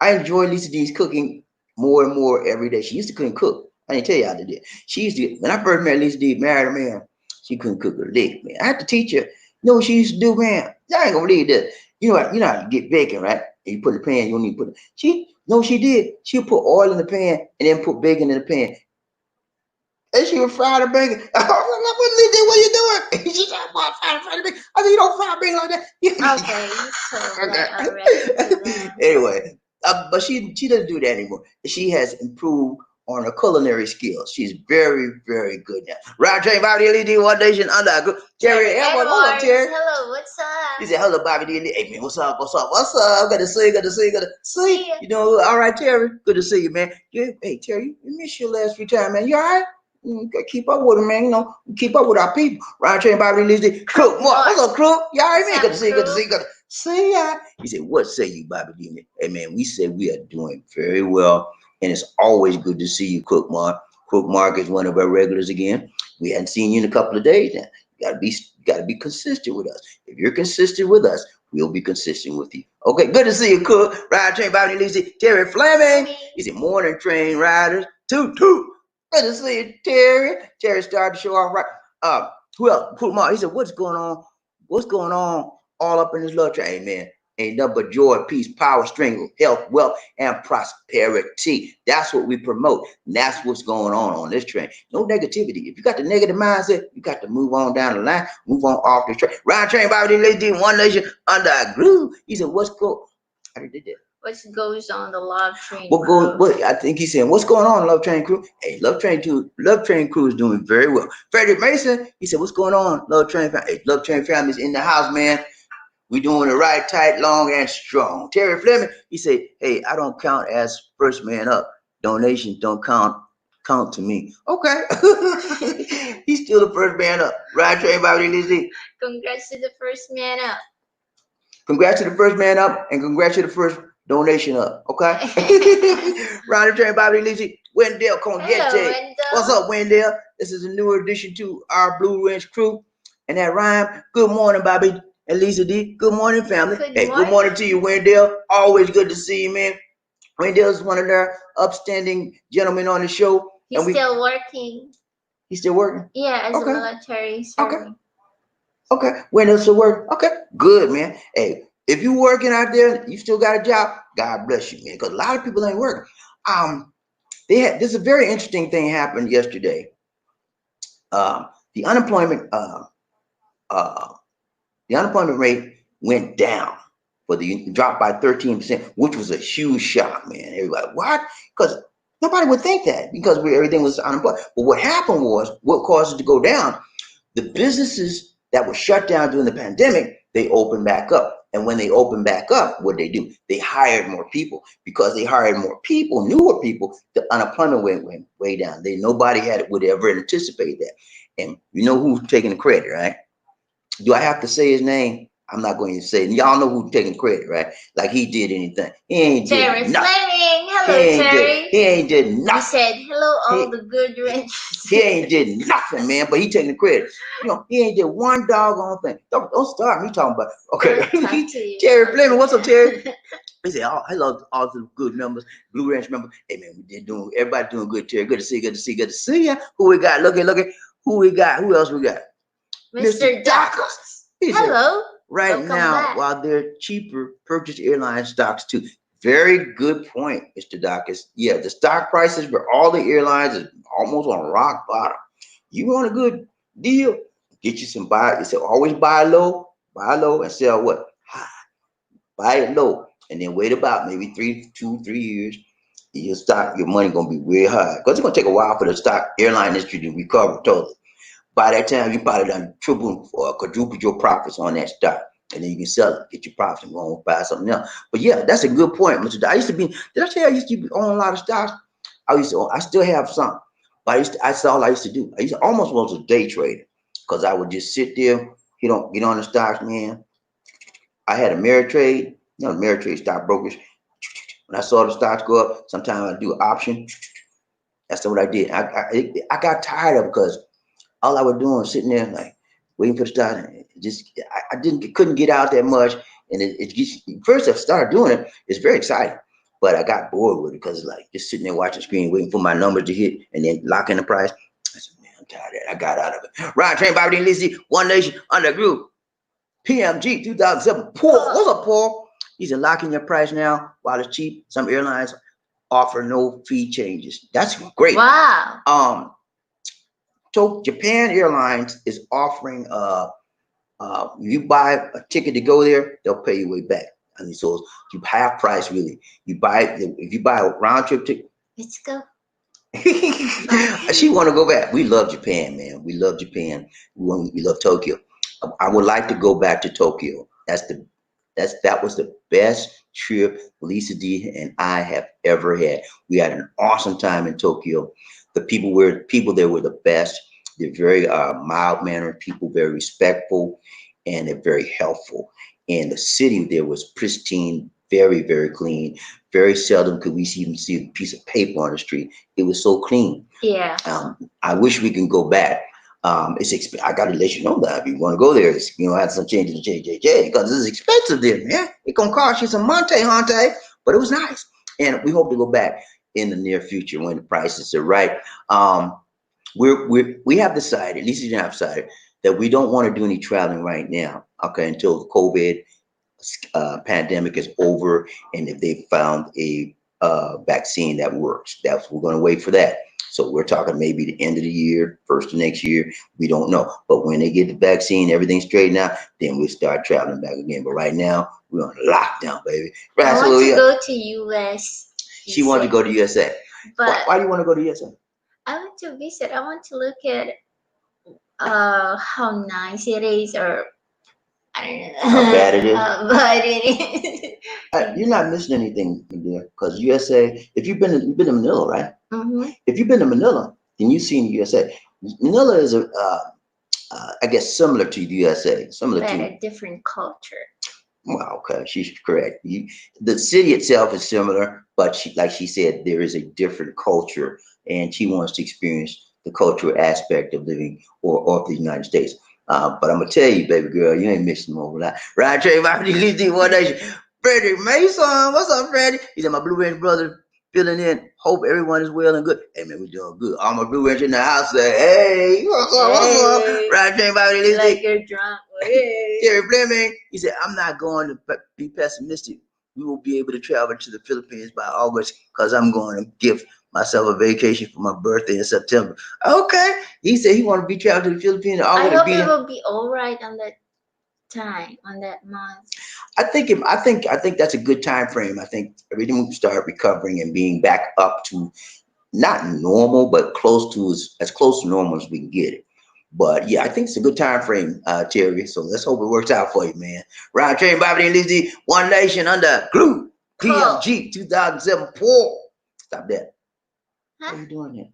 I enjoy Lisa D's cooking more and more every day. She used to couldn't cook. I didn't tell you how to do it. She used to, when I first met Lisa D, married her, man, she couldn't cook a lick, man. I had to teach her. You know what she used to do, man? Y'all ain't gonna believe this. You know how you get bacon, right? And you put in the pan, you don't need to put it. She did. She'll put oil in the pan and then put bacon in the pan. And she would fry the bacon. I was like, what are you doing? She said, "Why fry the bacon?" I said, you don't fry bacon like that. Okay, so Okay. I already do Anyway, but she doesn't do that anymore. She has improved on her culinary skills. She's very, very good now. Right, Train Bobby LED, One Nation Under. Terry Edwards, what's up, Terry? Hello, what's He up? said, hello, Bobby D. Hey, man, what's up? What's up? What's up? Good to see you. Good to see you. Good to see See you. ya. You know, all right, Terry. Good to see you, man. Yeah, hey, Terry, you missed your last few times, man. You all right? Gotta keep up with them, man. You know, keep up with our people. Ryan Train Bobby Lizzie. Crook, Mark. What's up, Crook? You all right, man? Good to see you. Good to see you. Good to see ya. He said, what say you, Bobby D? Hey, man, we said we are doing very well. And it's always good to see you, Crook Mark. Crook Mark is one of our regulars again. We hadn't seen you in a couple of days now. You gotta be consistent with us. If you're consistent with us, we'll be consistent with you. Okay, good to see you, Cook. Ride Train Bobby Lizzie. Terry Fleming. He said, morning train riders. Toot toot. Good to see you, Terry. Terry started to show off right. Who else? Put Mark. He said, what's going on? What's going on all up in this love train, man? Ain't nothing but joy, peace, power, strength, health, wealth, and prosperity. That's what we promote. And that's what's going on this train. No negativity. If you got the negative mindset, you got to move on down the line, move on off the train. Ride Train Bobby Lady, One Nation Under a Groove. He said, what's cool? I did that. What goes on the love train? What I think he's saying, what's going on, Love Train Crew? Hey, Love Train Crew is doing very well. Frederick Mason, he said, what's going on, Love Train family? Hey, Love Train family's in the house, man. We doing it right, tight, long, and strong. Terry Fleming, he said, hey, I don't count as first man up. Donations don't count to me. Okay. He's still the first man up. Right, Train Bobby Lizzie. Congrats to the first man up. Congrats to the first man up, and congrats to the first donation up. Okay. Right, Train Bobby Lizzie. Wendell Congete. What's up, Wendell? This is a newer addition to our Blue Ranch crew. And that rhyme, good morning, Bobby and Lisa D. Good morning, family. Good morning to you, Wendell. Always good to see you, man. Wendell's one of their upstanding gentlemen on the show. He's still working. He's still working? Yeah, as a military serving. Okay. Wendell's still working? Okay. Good, man. Hey, if you working out there, you still got a job, God bless you, man. Because a lot of people ain't working. There's a very interesting thing happened yesterday. The unemployment rate went down dropped by 13%, which was a huge shock, man. Everybody, what? Because nobody would think that because everything was unemployed. But what happened was, what caused it to go down, the businesses that were shut down during the pandemic, they opened back up. And when they opened back up, what they do? They hired more people. Because they hired more people, newer people, the unemployment went way down. Nobody would ever anticipate that. And you know who's taking the credit, right? Do I have to say his name? I'm not going to say it. Y'all know who's taking credit, right? Like he did anything. He ain't Terry did nothing. Fleming. Hello, Terry. He ain't did nothing. He said, hello, all the good ranchers. He ain't did nothing, man, but he taking the credit. You know, he ain't did one doggone thing. Don't start me talking about. Okay. Terry Fleming, what's up, Terry? He said, oh, hello, all the good members, Blue Ranch member. Hey man, we did doing everybody doing good, Terry. Good to see you, good to see you, good to see you. Who we got? Look at who we got, who else we got? Mr. Dacos. He said, Hello. right Welcome now, back. while they're cheaper, purchase airline stocks too. Very good point, Mr. Dacus. Yeah, the stock prices for all the airlines is almost on rock bottom. You want a good deal? Get you some buy. It said always buy low, and sell what? High. Buy it low, and then wait about maybe 3 years. Your stock, your money gonna be way high because it's gonna take a while for the stock airline industry to recover totally. By that time, you probably done triple or quadruple your profits on that stock. And then you can sell it, get your profits, and go and buy something else. But yeah, that's a good point, Mr. I used to be, did I tell you I used to own a lot of stocks? I still have some. But that's all I used to do. I used to almost was a day trader because I would just sit there, get on the stocks, man. I had a Ameritrade, Ameritrade stockbrokers. When I saw the stocks go up, sometimes I do an option. That's what I did. I got tired of it because all I was doing was sitting there like waiting for the start. I couldn't get out that much. And it just, first I started doing it, it's very exciting. But I got bored with it because it's like just sitting there watching the screen, waiting for my numbers to hit and then locking the price. I said, man, I'm tired of that. I got out of it. Ryan Train, Bobby D. Lizzie, One Nation, Under Group, PMG 2007. Paul, what's up, Paul? He's locking your price now while it's cheap. Some airlines offer no fee changes. That's great. Wow. So Japan Airlines is offering you buy a ticket to go there, they'll pay you way back. I mean, so you half price really. If you buy a round trip ticket. Let's go. She want to go back. We love Japan, man. We love Japan. We love Tokyo. I would like to go back to Tokyo. That was the best trip Lisa D and I have ever had. We had an awesome time in Tokyo. The people there were the best. They're very mild mannered people, very respectful, and they're very helpful. And the city there was pristine, very, very clean. Very seldom could we even see a piece of paper on the street. It was so clean. Yeah. I wish we can go back. I got to let you know that if you want to go there, have some changes to JJJ because this is expensive there, man. It's gonna cost you some monte, but it was nice, and we hope to go back in the near future when the prices are right. We have decided, at least we have decided, that we don't want to do any traveling right now. Okay, until the COVID pandemic is over, and if they found a vaccine that works, we're going to wait for that. So we're talking maybe the end of the year, first of next year. We don't know. But when they get the vaccine, everything straightened out, then we'll start traveling back again. But right now, we're on lockdown, baby. Right, I want to go to US. She wanted to go to USA. But why do you want to go to USA? I want to visit. I want to look at how nice it is, or I don't know how bad it is. But it is. You're not missing anything there because USA. If you've been to Manila, right? Mm-hmm. If you've been to Manila, then you've seen USA. Manila is I guess similar to USA, But a different culture. Well, okay, she's correct. The city itself is similar, but like she said, there is a different culture, and she wants to experience the cultural aspect of living or of the United States. But I'm gonna tell you, baby girl, you ain't missing over that. Right, Trey, One Nation. Freddie Mason, what's up, Freddie? He said, my Blue Ranch brother filling in. Hope everyone is well and good. Hey man, we're doing good. All my Blue Ranch in the house say, hey, what's up? What's up? Right, Trey, like you're drunk. Hey. Terry Fleming, he said, I'm not going to be pessimistic. We will be able to travel to the Philippines by August because I'm going to give myself a vacation for my birthday in September. Okay. He said he want to be traveling to the Philippines in August. I hope it will be all right on that time, on that month. I think that's a good time frame. I think everything will start recovering and being back up to not normal, but close to as close to normal as we can get it. But yeah, I think it's a good time frame, Terry. So let's hope it works out for you, man. Ryan Train, Bobby and Lizzie, One Nation Under Group, PMG 2007. Paul. Stop that. Huh? What are you doing here?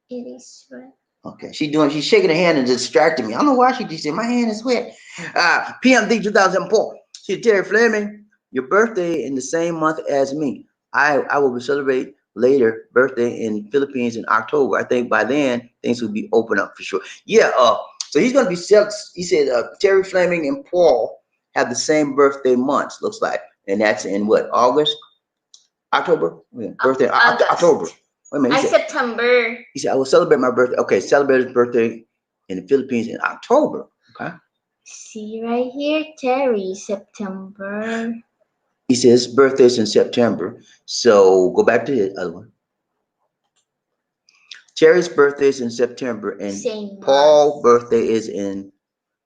It is wet. Okay, she's shaking her hand and distracting me. I don't know why she just said my hand is wet. PMD 2004. She said, Terry Fleming, your birthday in the same month as me. I will celebrate later birthday in Philippines in October. I think by then things will be open up for sure. Yeah. So he's gonna be he said Terry Fleming and Paul have the same birthday months. Looks like And that's in what, August, October? Birthday, October. August. Wait a minute. I September. He said, I will celebrate my birthday. Okay, celebrate his birthday in the Philippines in October. Okay. See right here, Terry, September. He says his birthday's in September. So go back to the other one. Terry's birthday is in September, and Same Paul's month. birthday is in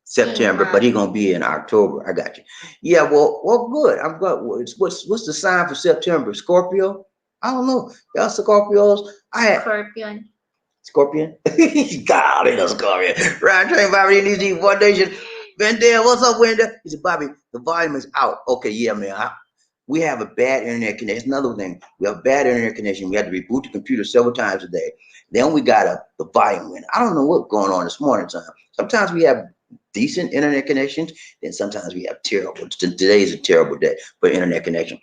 Same September, but he's month. gonna be in October. I got you. Yeah, well, good. I'm good. What's the sign for September? Scorpio? I don't know. Y'all Scorpios? I had Scorpion. Scorpion. God, they know Scorpion. Ryan Train Bobby in these one nation. Vendale, what's up, Wendell? He said, Bobby, the volume is out. Okay, yeah, man. We have a bad internet connection. Another thing, we have a bad internet connection. We had to reboot the computer several times a day. Then we got the volume went. I don't know what's going on this morning time. Sometimes we have decent internet connections, then sometimes we have terrible. Today's a terrible day for internet connection.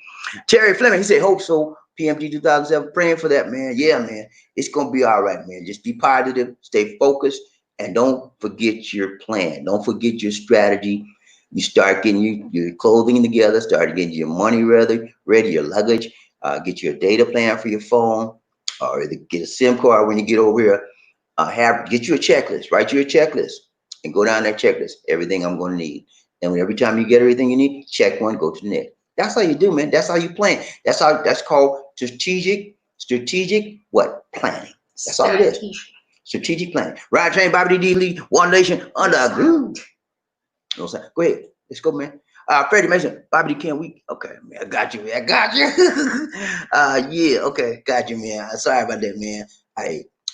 Terry Fleming, he said, hope so. PMT 2007, praying for that, man. Yeah, man. It's going to be all right, man. Just be positive, stay focused, and don't forget your plan. Don't forget your strategy. You start getting your clothing together, start getting your money ready, your luggage, get your data plan for your phone, or either get a SIM card when you get over here. Get you a checklist, write you a checklist, and go down that checklist. Everything I'm going to need. And every time you get everything you need, check one, go to the next. That's how you do, man. That's how you plan. That's called strategic what? Planning. That's all it is. Strategic planning. Ride train, Bobby D. Lee, One Nation, under a groove. You know what I'm saying? Go ahead. Let's go, man. Freddie Mason, Bobby D. Can we? Okay, man. I got you, man. I got you. Yeah, okay. Got you, man. Sorry about that, man.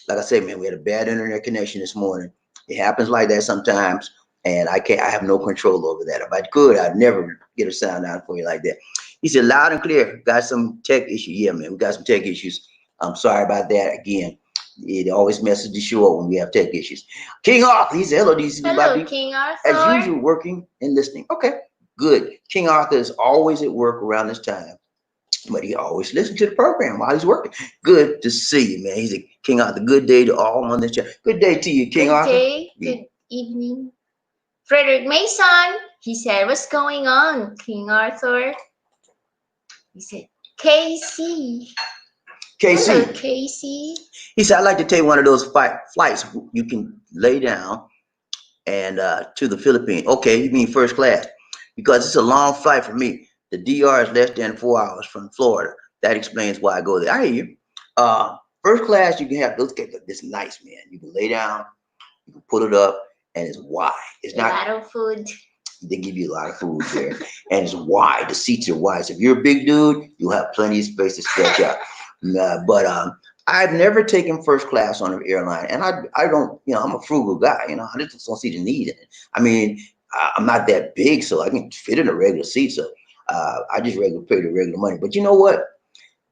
Like I said, man, we had a bad internet connection this morning. It happens like that sometimes, and I have no control over that. If I could, I'd never get a sound out for you like that. He said, loud and clear. Got some tech issues. Yeah, man, we got some tech issues. I'm sorry about that. Again, it always messes the show up when we have tech issues. King Arthur, he said, hello, DC. Hello, Bobby. King Arthur. As usual, working and listening. Okay, good. King Arthur is always at work around this time, but he always listens to the program while he's working. Good to see you, man. He's a King Arthur. Good day to all on this channel. Good day to you, King Arthur. Good day. Good evening. Frederick Mason, he said, what's going on, King Arthur? He said, KC. KC. Hello, KC. He said, I'd like to take one of those flights you can lay down and to the Philippines. Okay, you mean first class? Because it's a long flight for me. The DR is less than 4 hours from Florida. That explains why I go there. I hear you. First class, you can have those. This nice, man. You can lay down, you can pull it up, and it's wide. It's not a lot of food. They give you a lot of food there, and it's wide. The seats are wide. So if you're a big dude, you'll have plenty of space to stretch out. But I've never taken first class on an airline, and I don't. I'm a frugal guy. I just don't see the need in it. I mean, I'm not that big, so I can fit in a regular seat. So I just pay the regular money. But you know what?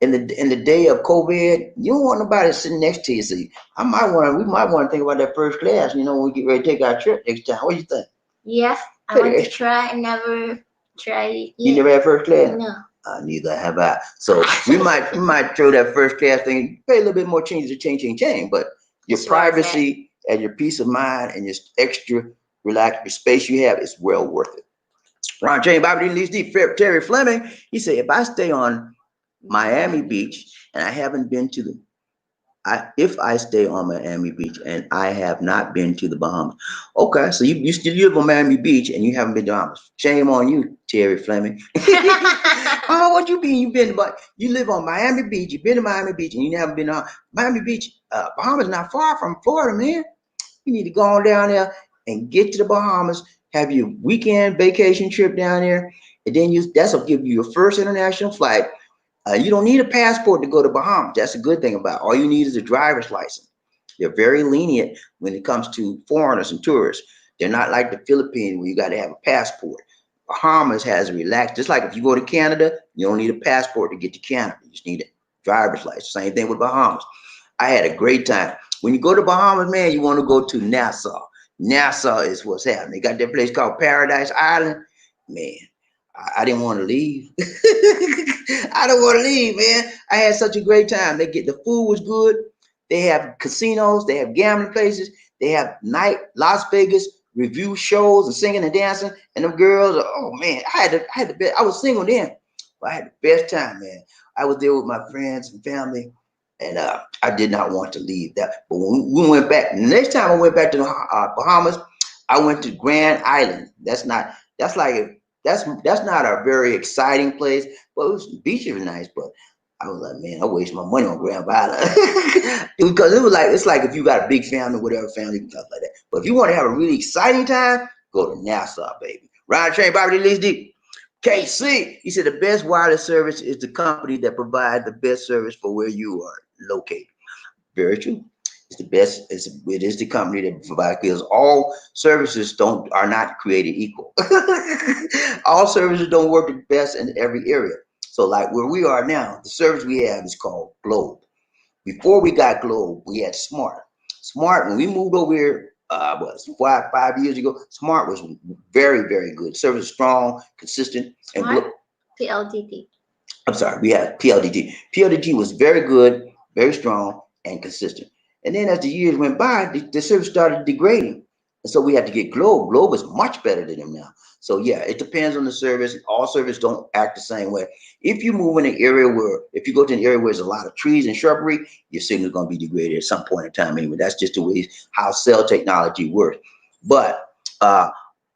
In the day of COVID, you don't want nobody sitting next to you. So we might want to think about that first class. When we get ready to take our trip next time. What do you think? Yeah, I want to try. I never tried it yet. You never had first class? No. Neither have I. So we might throw that first class thing. Pay a little bit more change to change. But your privacy and your peace of mind and your extra relaxed space you have is well worth it. Ron James, Bobby D. Terry Fleming. He said, if I stay on Miami Beach and I haven't been to if I stay on Miami Beach and I have not been to the Bahamas. Okay, so you still live on Miami Beach and you haven't been to the Bahamas. Shame on you, Terry Fleming. What you mean? You live on Miami Beach, you've been to Miami Beach and you haven't been on Miami Beach. Bahamas not far from Florida, man. You need to go on down there and get to the Bahamas, have your weekend vacation trip down there, and then that'll give you your first international flight. You don't need a passport to go to Bahamas. That's a good thing about it. All you need is a driver's license. They're very lenient when it comes to foreigners and tourists. They're not like the Philippines where you got to have a passport. Bahamas has relaxed. Just like if you go to Canada, you don't need a passport to get to Canada. You just need a driver's license. Same thing with Bahamas. I had a great time. When you go to Bahamas, man, you want to go to Nassau. Nassau is what's happening. They got that place called Paradise Island. Man, I didn't want to leave. I don't want to leave, man. I had such a great time. The food was good. They have casinos. They have gambling places. They have Las Vegas review shows and singing and dancing. And them girls, oh man, I had to bet. I was single then. But I had the best time, man. I was there with my friends and family, and I did not want to leave that. But when we went back, the next time I went back to the Bahamas, I went to Grand Island. That's like that's not a very exciting place, but the beaches were nice. But I was like, man, I waste my money on Grand Island because it was like it's like if you got a big family, whatever family stuff like that. But if you want to have a really exciting time, go to Nassau, baby. Ryan Train, Bobby Lee's deep. KC, he said the best wireless service is the company that provides the best service for where you are located. Very true. It's the best. It is the company that provides because all services are not created equal. All services don't work the best in every area. So like where we are now, the service we have is called Globe. Before we got Globe, we had Smart. Smart, when we moved over here, was 5 years ago. Smart was very, very good. Service strong, consistent, and Smart PLDT. I'm sorry, we had PLDT. PLDT was very good, very strong, and consistent. And then as the years went by, the service started degrading. And so we had to get Globe. Globe is much better than them now. So yeah, it depends on the service. All service don't act the same way. If you move in an area if you go to an area where there's a lot of trees and shrubbery, your signal is going to be degraded at some point in time anyway. That's just the way how cell technology works. But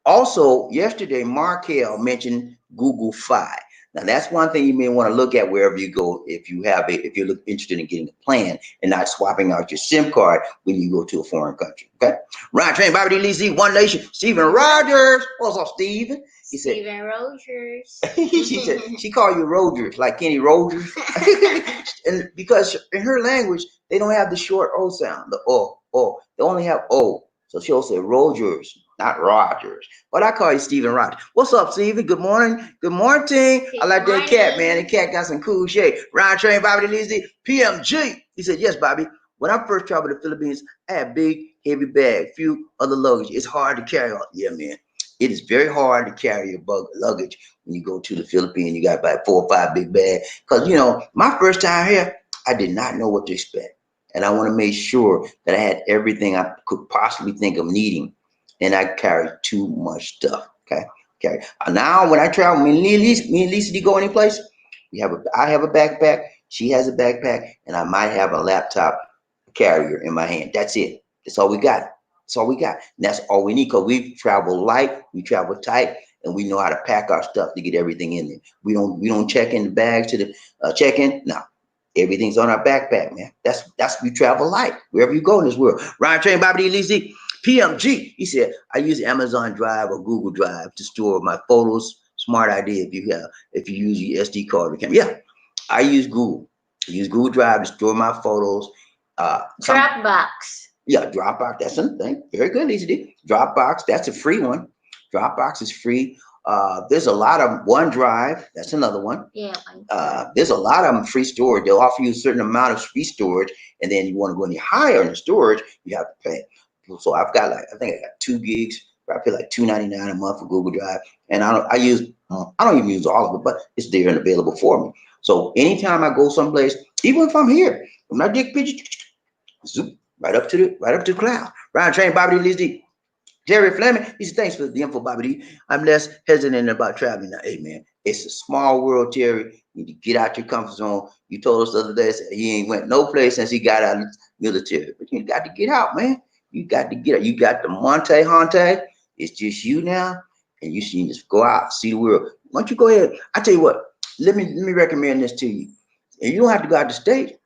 also yesterday, Markel mentioned Google Fi. Now that's one thing you may want to look at wherever you go if you're interested in getting a plan and not swapping out your SIM card when you go to a foreign country. Okay. Ryan Train, Bobby D. Lee, One Nation, Stephen Rogers. What's up, Stephen? He said, Steven Rogers. she said she called you Rogers, like Kenny Rogers. And because in her language, they don't have the short O sound, the O. They only have O. So she'll say Rogers, not Rogers. But I call you Stephen Rogers. What's up, Stephen? Good morning. Good morning. I like that cat, man. The cat got some cool shade. Ryan Train, Bobby Lizzie, PMG. He said, yes, Bobby. When I first traveled to the Philippines, I had big, heavy bag, few other luggage. It's hard to carry on. Yeah, man. It is very hard to carry your luggage when you go to the Philippines. You got about 4 or 5 big bags. Because, my first time here, I did not know what to expect. And I want to make sure that I had everything I could possibly think of needing. And I carried too much stuff. Okay. Now when I travel, me and Lisa go any place, I have a backpack, she has a backpack, and I might have a laptop carrier in my hand. That's it. That's all we got. And that's all we need because we travel light, we travel tight, and we know how to pack our stuff to get everything in there. We don't check in the bags to the check-in. No. Everything's on our backpack, man. That's we travel light wherever you go in this world. Ryan Train, Bobby D. Lizzie, PMG. He said, I use Amazon Drive or Google Drive to store my photos. Smart idea if you use your SD card or camera. Yeah, I use Google. I use Google Drive to store my photos. Dropbox. Yeah, Dropbox. That's something. Very good, Lizzie. Dropbox. That's a free one. Dropbox is free. There's a lot of OneDrive. That's another one. Yeah. There's a lot of them free storage. They'll offer you a certain amount of free storage, and then you want to go any higher in the storage, you have to pay. So I think I got 2 gigs. I pay like $2.99 a month for Google Drive, and I don't even use all of it, but it's there and available for me. So anytime I go someplace, even if I'm here, when I take pictures, zoom right up to the cloud. Ryan Train, Bobby D. Lizzie. Jerry Fleming, he said, thanks for the info, Bobby D. I'm less hesitant about traveling now. Hey, man, it's a small world, Terry. You need to get out your comfort zone. You told us the other day that he ain't went no place since he got out of the military. But you got to get out, man. You got to get out. You got the Monte Honte. It's just you now. And you should just go out, see the world. Why don't you go ahead? I tell you what, let me recommend this to you. And you don't have to go out the state.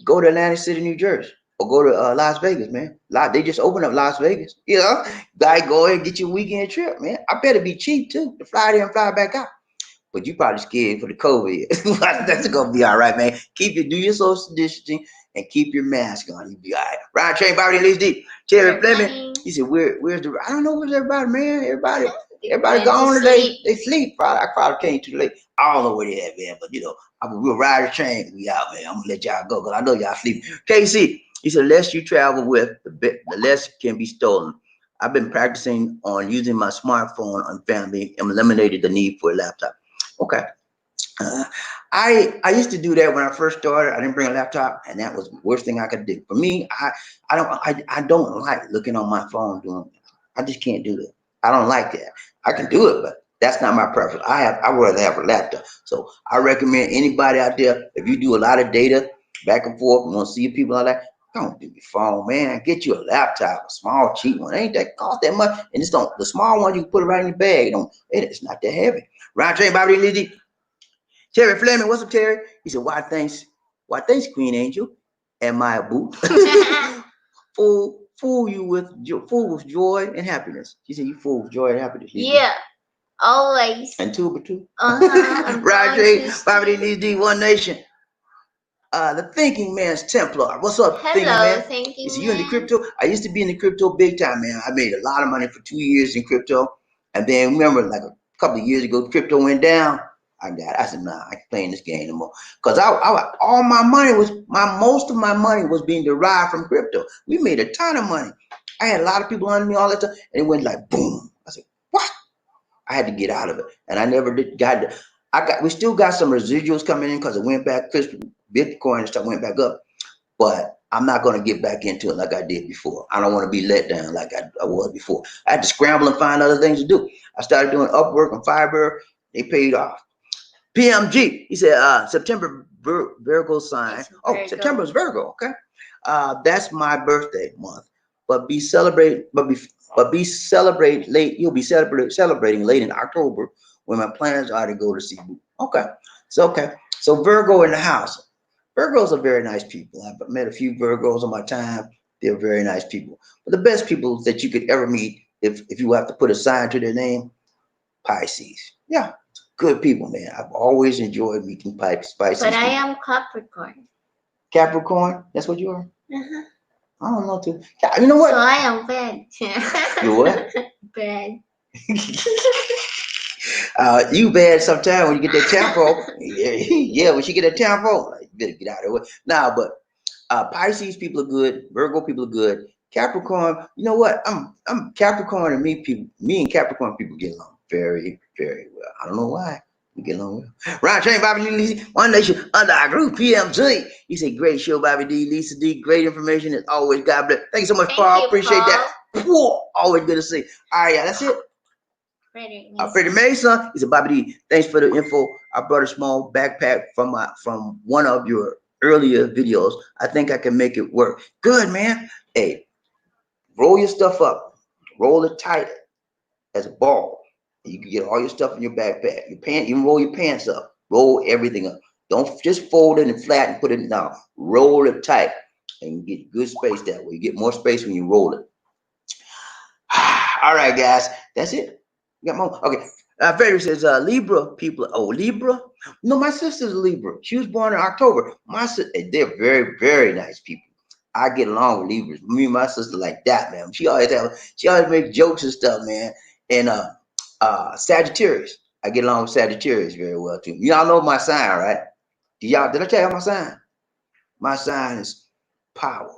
Go to Atlantic City, New Jersey. Or go to Las Vegas, man. They just opened up Las Vegas. Guy, go ahead and get your weekend trip, man. I better be cheap too to fly there and fly back out. But you probably scared for the COVID. That's gonna be all right, man. Do your social distancing and keep your mask on. You'll be all right. Ryan Train, Bobby Lee's deep. Terry Fleming. He said, where's the? I don't know where's everybody, man. Everybody gone today. They sleep. I probably came too late. I don't know where they at, man. But we'll ride the train. We out, man. I'm gonna let y'all go because I know y'all sleep. KC. He said, the less you travel with, the less can be stolen. I've been practicing on using my smartphone on family and eliminated the need for a laptop. Okay. I used to do that when I first started. I didn't bring a laptop, and that was the worst thing I could do. For me, I don't like looking on my phone doing that. I just can't do that. I don't like that. I can do it, but That's not my preference. I would rather have a laptop. So I recommend anybody out there, if you do a lot of data back and forth, you want to see people like that, don't do your phone, man. Get you a laptop, a small, cheap one. Ain't that cost that much? And it's don't the small one you can put it right in your bag. It's not that heavy. Ryan Train, Bobby Lizzie, Terry Fleming, what's up, Terry? He said, why thanks, Queen Angel, and my boo. Fool you with joy and happiness. She said you fool with joy and happiness. Yeah, always. And two but two. Roger, Bobby D, One Nation. The Thinking Man's Templar. What's up, Thinking Man? Thinking Is you in the crypto? I used to be in the crypto big time, man. I made a lot of money for 2 years in crypto. And then remember, like a couple of years ago, crypto went down. I said, nah, I ain't playing this game anymore. Because all my money most of my money was being derived from crypto. We made a ton of money. I had a lot of people under me all the time, and it went like boom. I said, what? I had to get out of it. And I never did we still got some residuals coming in because it went back, Bitcoin and stuff went back up. But I'm not going to get back into it like I did before. I don't want to be let down like I was before. I had to scramble and find other things to do. I started doing Upwork and Fiverr. They paid off. PMG, he said, September Virgo sign. Oh, September is Virgo. Okay, that's my birthday month. But be celebrate late. You'll be celebrating late in October when my plans are to go to Cebu. Okay, so Virgo in the house. Virgos are very nice people. I've met a few Virgos in my time. They're very nice people. But the best people that you could ever meet, if you have to put a sign to their name, Pisces. Yeah. Good people, man. I've always enjoyed meeting Pisces. But I am Capricorn. Capricorn? That's what you are? Uh-huh. I don't know too. You know what? So I am bad. You what? Bad. You bad sometimes when you get that tempo. Yeah, when you get that tempo, you better get out of the way. Nah, but Pisces people are good. Virgo people are good. Capricorn, you know what? I'm Capricorn and me and Capricorn people get along very, very well. I don't know why. We get along well. Ryan Train, Bobby D, Lisa, One Nation, under our group, PMG. He said, great show, Bobby D, Lisa D. Great information as always. God bless. Thank you so much, Paul. Appreciate that. Whoa, always good to see. All right, yeah, that's it. Freddie Mason. He said, Bobby D, thanks for the info. I brought a small backpack from one of your earlier videos. I think I can make it work. Good, man. Hey, roll your stuff up. Roll it tight as a ball. You can get all your stuff in your backpack. Your pants, even roll your pants up. Roll everything up. Don't just fold it and flat and put it down. Roll it tight and get good space that way. You get more space when you roll it. All right, guys. That's it. You got more? Okay. Frederick says, Libra people. Oh, Libra? No, my sister's a Libra. She was born in October. My sister, they're very, very nice people. I get along with Libras. Me and my sister like that, man. She always makes jokes and stuff, man. And Sagittarius. I get along with Sagittarius very well too. Y'all know my sign, right? Did I tell you my sign? My sign is power.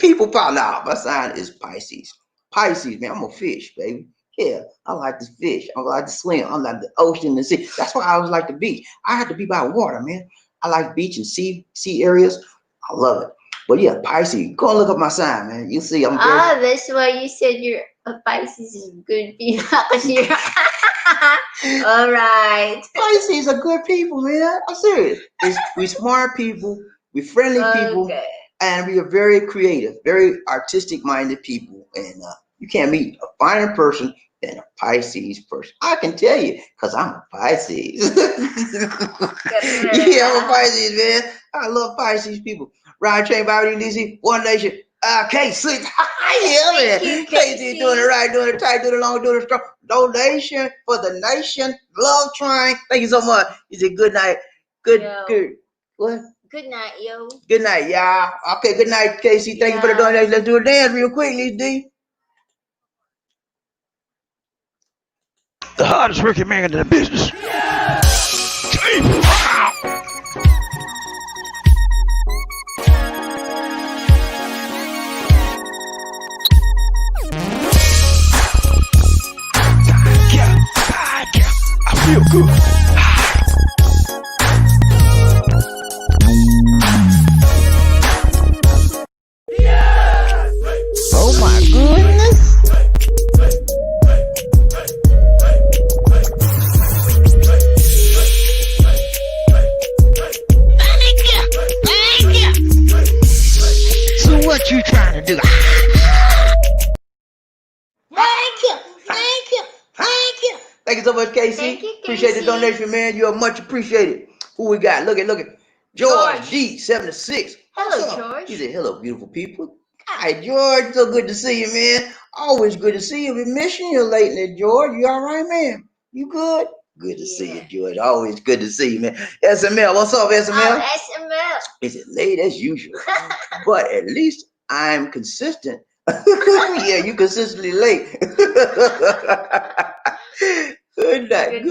People power. Nah, my sign is Pisces. Pisces, man, I'm a fish, baby. Yeah, I like to fish. I like to swim. I like the ocean and sea. That's why I always like the beach. I have to be by water, man. I like beach and sea areas. I love it. But yeah, Pisces. Go and look up my sign, man. You see, I'm very... that's why you said you're a Pisces is good people. All right. Pisces are good people, man. I'm serious. We smart people. We friendly people. And we are very creative, very artistic-minded people. And you can't meet a finer person than a Pisces person. I can tell you, because I'm a Pisces. Yeah, I'm a Pisces, man. I love Pisces people. Ryan Train, Bobby D, One Nation. KC. Yeah, man. KC doing it right, doing it tight, doing it long, doing it strong. Donation for the nation. Love trying. Thank you so much. He said, good night. Good. What? Good night, yo. Good night, y'all. Okay, good night, KC. Thank you for the donation. Let's do a dance real quick, Lisa D. The hardest working man in the business. I feel good. Oh my goodness. Thank you so much, Casey. Thank you, Appreciate the Casey. donation, man. You are much appreciated. Who we got? Look at. George D76. Hello, George. He said, hello, beautiful people. Hi, George. So good to see you, man. Always good to see you. Been missing you lately, George. You all right, man? You good? Good to see you, George. Always good to see you, man. SML, what's up, SML? SML. He said, late as usual. But at least I'm consistent. Yeah, you consistently late. Good night.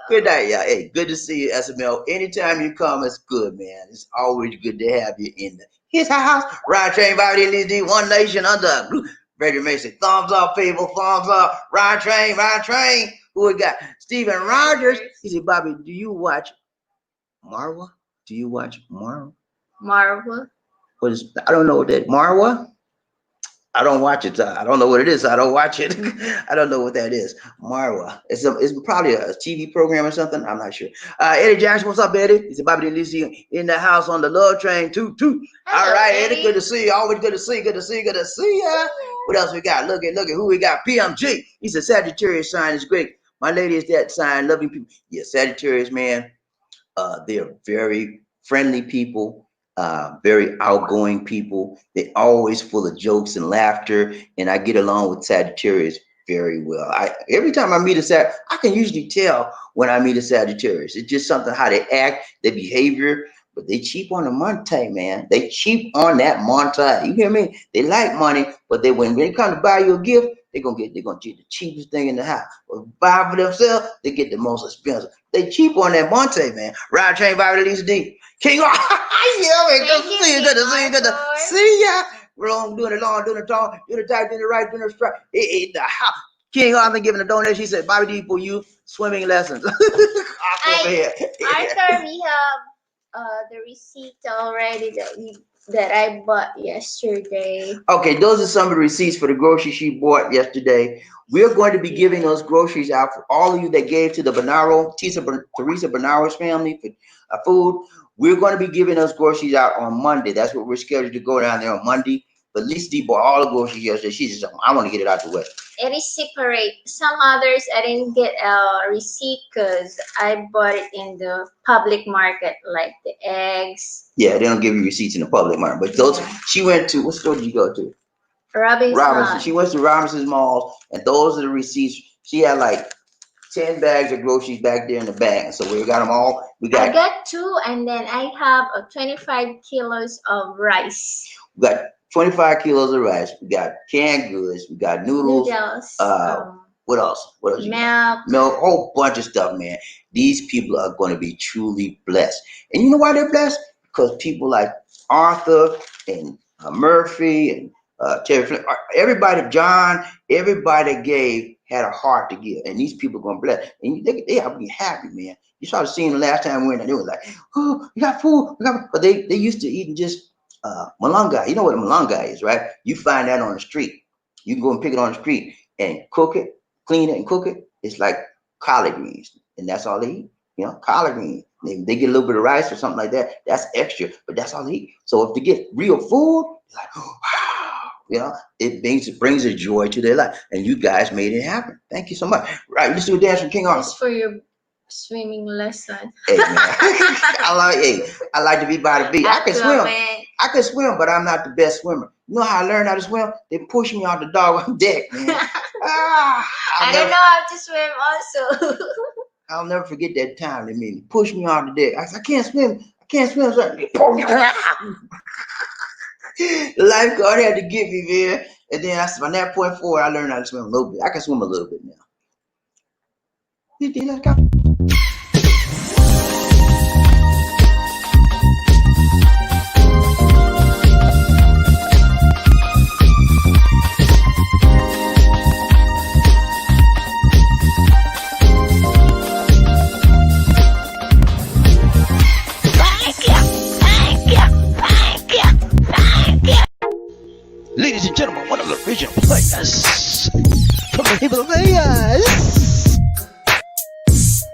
Good night, y'all. Hey, good to see you, SML. Anytime you come, it's good, man. It's always good to have you in his house. Ride Train, Bobby D, One Nation under. Brady Mason, thumbs up, people, thumbs up. Ride Train. Who we got? Steven Rogers. He said, Bobby, do you watch Marwa? Do you watch Marwa? Marwa? I don't know what that Marwa. I don't watch it. I don't know what it is. So I don't watch it. I don't know what that is. Marwa. It's probably a TV program or something. I'm not sure. Eddie Jackson, what's up, Eddie? He said, Bobby Delezy in the house on the love train, toot. All right, Eddie. Good to see you. Always good to see you. Good to see you. What else we got? Look at who we got. PMG. He said, Sagittarius sign is great. My lady is that sign. Loving people. Yeah, Sagittarius, man. They're very friendly people. Very outgoing people. They always full of jokes and laughter, and I get along with Sagittarius very well. Every time I meet a Sagittarius, I can usually tell when I meet a Sagittarius. It's just something how they act, their behavior, but they cheap on the money, man. They cheap on that money. You hear me? They like money, but when they come to buy you a gift, they're gonna get the cheapest thing in the house. But buy for themselves, they get the most expensive. They cheap on that money, man. Ride Train, Bobby Delezy D. King R. Yeah, man. Good to see you. Good to see ya. We're on doing the long, doing the tall, doing the tight, doing the right, doing the straight. The house. King Arthur giving a donation. He said, Bobby D, for you, swimming lessons. Arthur, we have the receipt already that I bought yesterday. Okay, those are some of the receipts for the groceries she bought yesterday. We're going to be giving those groceries out for all of you that gave to the Teresa Bonaro's family for food. We're going to be giving those groceries out on Monday. That's what we're scheduled to go down there on Monday. But Lisa D bought all the groceries yesterday. She said, I want to get it out the way. It is separate. Some others I didn't get a receipt because I bought it in the public market, like the eggs. Yeah, they don't give you receipts in the public market. But those, she went to, what store did you go to? Robinson. She went to Robinson's Malls, and those are the receipts. She had like 10 bags of groceries back there in the bag. So we got them all. I got 2, and then I have 25 kilos of rice. We got 25 kilos of rice. We got canned goods. We got noodles. What else? Milk. Milk, a whole bunch of stuff, man. These people are going to be truly blessed. And you know why they're blessed? Because people like Arthur and Murphy and Terry Flynn, everybody, John, everybody that gave had a heart to give. And these people are going to bless. And they have to be happy, man. You saw the scene the last time we went there. They were like, oh, you got food. But they used to eating just malunga. You know what a malunga is, right? You find that on the street. You can go and pick it on the street and cook it, clean it and cook it. It's like collard greens. And that's all they eat. You know, collard greens. They get a little bit of rice or something like that. That's extra, but that's all they eat. So if they get real food, it's like, oh, wow, you know, it brings a joy to their life. And you guys made it happen. Thank you so much. Right, let's do a dance from King Arthur. It's for your swimming lesson. Hey, man. I like to be by the beach. I can swim. I can swim, but I'm not the best swimmer. You know how I learned how to swim? They push me off the doggone deck, man. I don't know how to swim also. I'll never forget that time they made me push me off the deck. I said, I can't swim. So they pulled me out. The lifeguard had to get me, man. And then from that point forward, I learned how to swim a little bit. I can swim a little bit now. Let's go. Ladies and gentlemen, one of the original players from the Himalayas.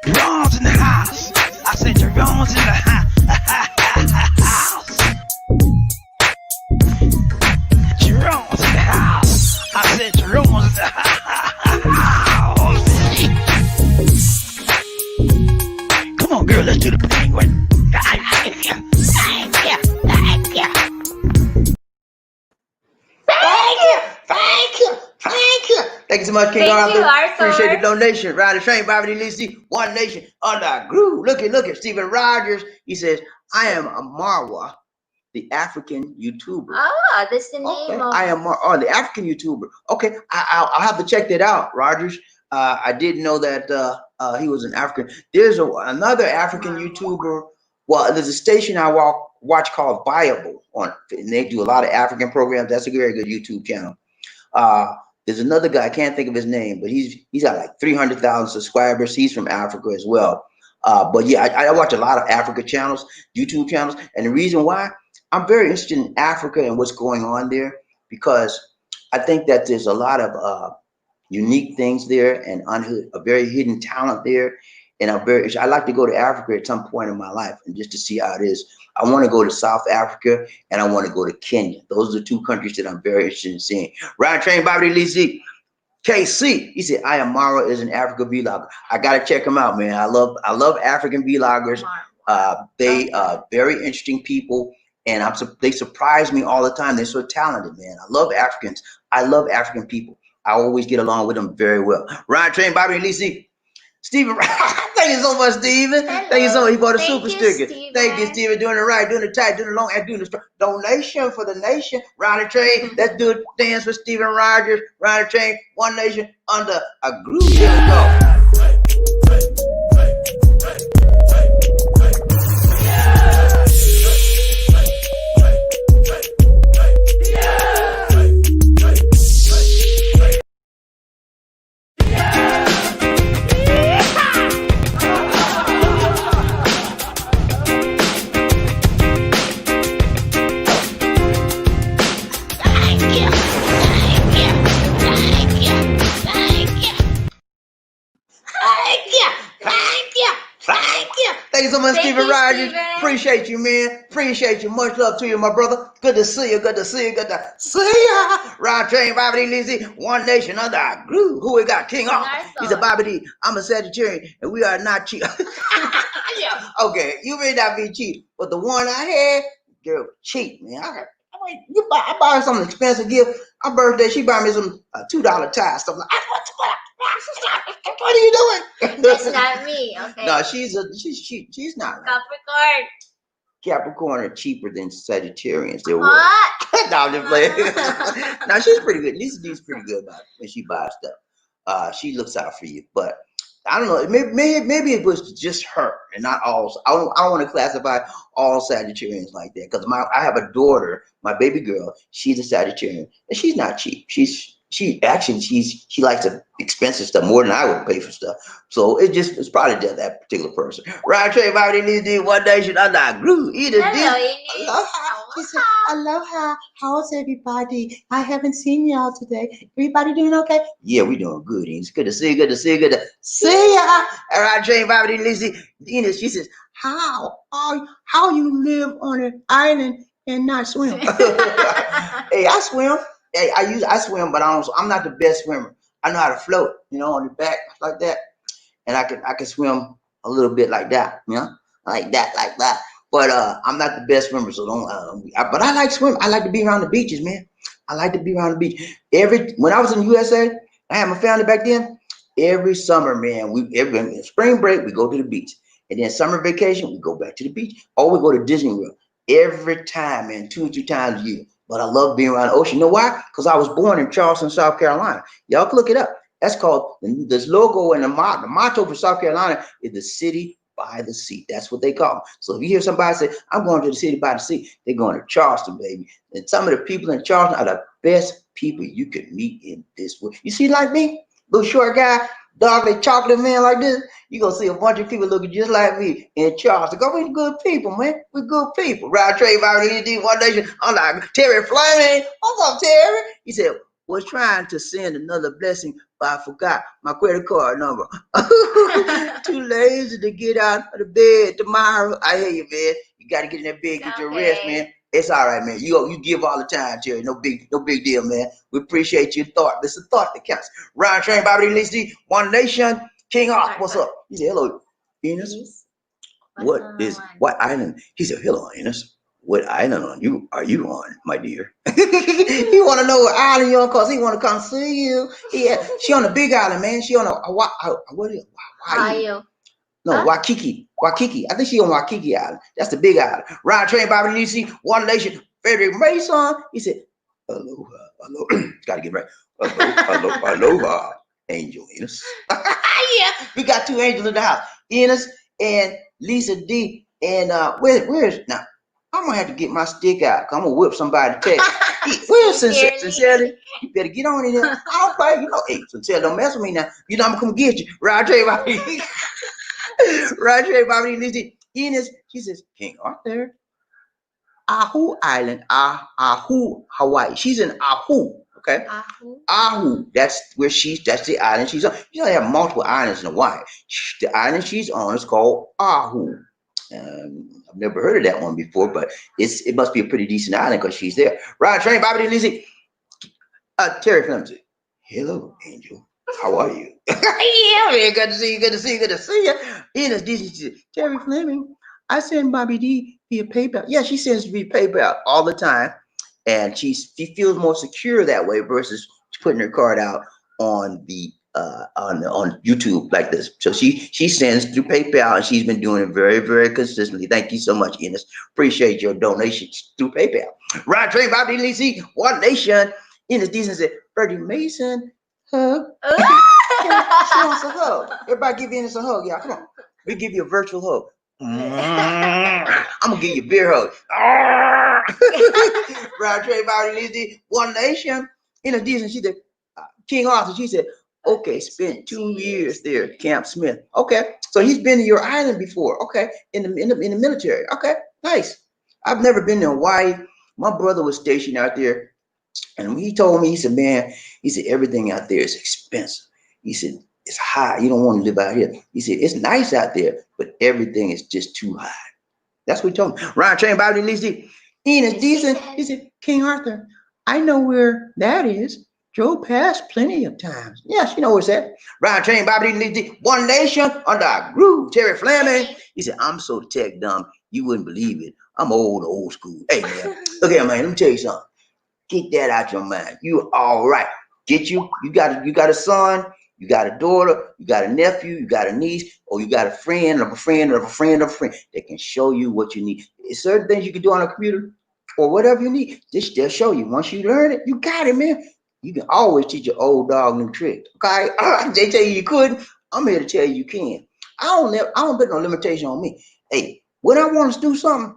Jerome's in the house. I said Jerome's in the house. Jerome's in the house. I said Jerome's in the house. Thank you so much, King Thank you, Arthur. Appreciate the Arthur. donation. Ride the train, Bobby Lisi. One nation under a groove. Look at Stephen Rogers. He says, I am a Marwa, the African YouTuber. Ah, that's the Okay, name of. I am the African YouTuber. Okay, I'll have to check that out, Rogers. I didn't know that he was an African. There's another African YouTuber. Well, there's a station I watch called Viable on, and they do a lot of African programs. That's a very good YouTube channel. Uh, there's another guy, I can't think of his name, but he's got like 300,000 subscribers. He's from Africa as well. But yeah, I watch a lot of Africa channels, YouTube channels, and the reason why I'm very interested in Africa and what's going on there, because I think that there's a lot of unique things there and a very hidden talent there. And I like to go to Africa at some point in my life and just to see how it is. I want to go to South Africa and I want to go to Kenya. Those are the two countries that I'm very interested in seeing. Ryan Train, Bobby Lizzie, KC. He said, I am Mara is an Africa vlogger. I gotta check him out, man. I love African vloggers. They very interesting people, and they surprise me all the time. They're so talented, man. I love Africans. I love African people. I always get along with them very well. Ryan Train, Bobby Lizzie. Stephen, thank you so much, Stephen. Hello. Thank you so much. He bought a Thank super you, sticker. Stephen. Thank you, Stephen. Doing it right, doing it tight, doing it long, and doing the donation for the nation. Round the train. Let's do a dance for Stephen Rogers. Round the train. One nation under a groove. Here we go. Thank you so much, Stephen Rogers. Appreciate you, man. Appreciate you. Much love to you, my brother. Good to see you. Good to see you. Good to see ya. Rod Train, Bobby D. Lizzie. One nation under our groove. Who we got? King Arthur. He's a Bobby D. I'm a Sagittarian, and we are not cheap. Okay, you may not be cheap, but the one I had, girl, cheap, man. I buy something expensive gift. Our birthday, she buy me some $2 ties. Stuff like, what are you doing? That's not me. Okay. No, she's not. Capricorn. Capricorn are cheaper than Sagittarians. They're What? No, I'm just playing. No, she's pretty good. Lisa's pretty good about it when she buys stuff. She looks out for you, but I don't know. Maybe it was just her and not all. I don't want to classify all Sagittarians like that because I have a daughter, my baby girl. She's a Sagittarian and she's not cheap. She likes the expensive stuff more than I would pay for stuff. So it's probably just that particular person. Right, Trey, everybody needs to do one day should I not groove. Aloha. How's everybody? I haven't seen y'all today. Everybody doing okay? Yeah, we doing good. It's good to see you. Good to see you. Good to see ya. All right, Trey, everybody needs to do. She says, how you live on an island and not swim? Hey, I swim. Hey, I swim, but I'm not the best swimmer. I know how to float, on the back like that, and I can swim a little bit like that, like that. But I'm not the best swimmer, so don't. But I like swim. I like to be around the beaches, man. I like to be around the beach. When I was in the USA, I had my family back then. Every summer, man, every spring break we go to the beach, and then summer vacation we go back to the beach, or we go to Disney World. Every time, man, 2 or 3 times a year. But I love being around the ocean. You know why? Because I was born in Charleston, South Carolina. Y'all can look it up. That's called this logo and the motto for South Carolina is the city by the sea. That's what they call it. So if you hear somebody say, I'm going to the city by the sea, they're going to Charleston, baby. And some of the people in Charleston are the best people you could meet in this world. You see, like me, little short guy, doggy chocolate man like this, you gonna see a bunch of people looking just like me in Charleston. Go, we're good people, man. We're good people. Rod Trey, One Nation. I'm like Terry Fleming. What's up, Terry? He said, was trying to send another blessing, but I forgot my credit card number. Too lazy to get out of the bed tomorrow. I hear you, man. You got to get in that bed, get your rest, man. It's all right, man. You give all the time, Terry. No big deal, man. We appreciate your thought. It's a thought that counts. Ryan Train, Bobby Lizzie, One Nation, King Arthur. What's up? He said, hello, Enos. What island? He said, hello, Enos. what island are you on, my dear? He want to know what island you're on because he want to come see you. Yeah, she on the big island, man. She on what is it? Hawaii? Ohio. No, Huh? Waikiki. Waikiki. I think she on Waikiki Island. That's the big island. Ride train, Bobby DC, One Nation, Frederick Mason. He said, aloha, aloha. Gotta get right. Aloha, aloha, Angel Enos. Yeah, we got two angels in the house. Enos and Lisa D. And where's now? I'm gonna have to get my stick out. I'm gonna whip somebody to text. Where's Sincerity? You better get on in here. I don't play, hey, Sincerity, don't mess with me now. You know I'm gonna come get you. Ride train, Bobby. Roger, Bobby, listen. Enos, she says, King Arthur, Ahu Island, Ahu, Hawaii. She's in Ahu, okay? Ahu, that's that's the island she's on. You know, they have multiple islands in Hawaii. The island she's on is called Ahu. I've never heard of that one before, but it must be a pretty decent island because she's there. Right, train, Bobby, listen. Terry Fleming, hello, Angel. How are you? Yeah, man, good to see you, good to see you, good to see you. Enos, Terry Fleming, I send Bobby D via PayPal. Yeah, she sends via PayPal all the time, and she feels more secure that way versus putting her card out on the on YouTube like this. So she sends through PayPal, and she's been doing it very, very consistently. Thank you so much, Enos. Appreciate your donations through PayPal. Right, train, Bobby D, One Nation. Enos Decent said, Freddie Mason, hug. She wants a hug. Everybody give Enos a hug, y'all. Come on. We give you a virtual hug. I'm gonna give you a beer hug. Right, Trey Bobby Lizzie, One Nation. Enos Decent, she said, King Arthur, she said, okay, spent 2 years there at Camp Smith. Okay, so he's been to your island before. Okay, in the military. Okay, nice. I've never been to Hawaii. My brother was stationed out there, and he told me, he said, man, he said, everything out there is expensive. He said, it's high. You don't want to live out here. He said, it's nice out there, but everything is just too high. That's what he told me. Ryan Train, Bobby Lizzie, Enos Decent. He said, King Arthur, I know where that is. Drove past plenty of times. Yeah, she knows where it's at. Ryan Train, Bobby Lizzie, One Nation, under our groove. Terry Fleming. He said, I'm so tech dumb, you wouldn't believe it. I'm old school. Hey, man, look at man, let me tell you something. Get that out your mind. You all right. You got a son, you got a daughter, you got a nephew, you got a niece, or you got a friend of a friend of a friend of a friend that can show you what you need. There's certain things you can do on a computer or whatever you need. They'll show you. Once you learn it, you got it, man. You can always teach your old dog new tricks. Okay? They tell you couldn't. I'm here to tell you you can. I don't put no limitation on me. Hey, when I want to do something,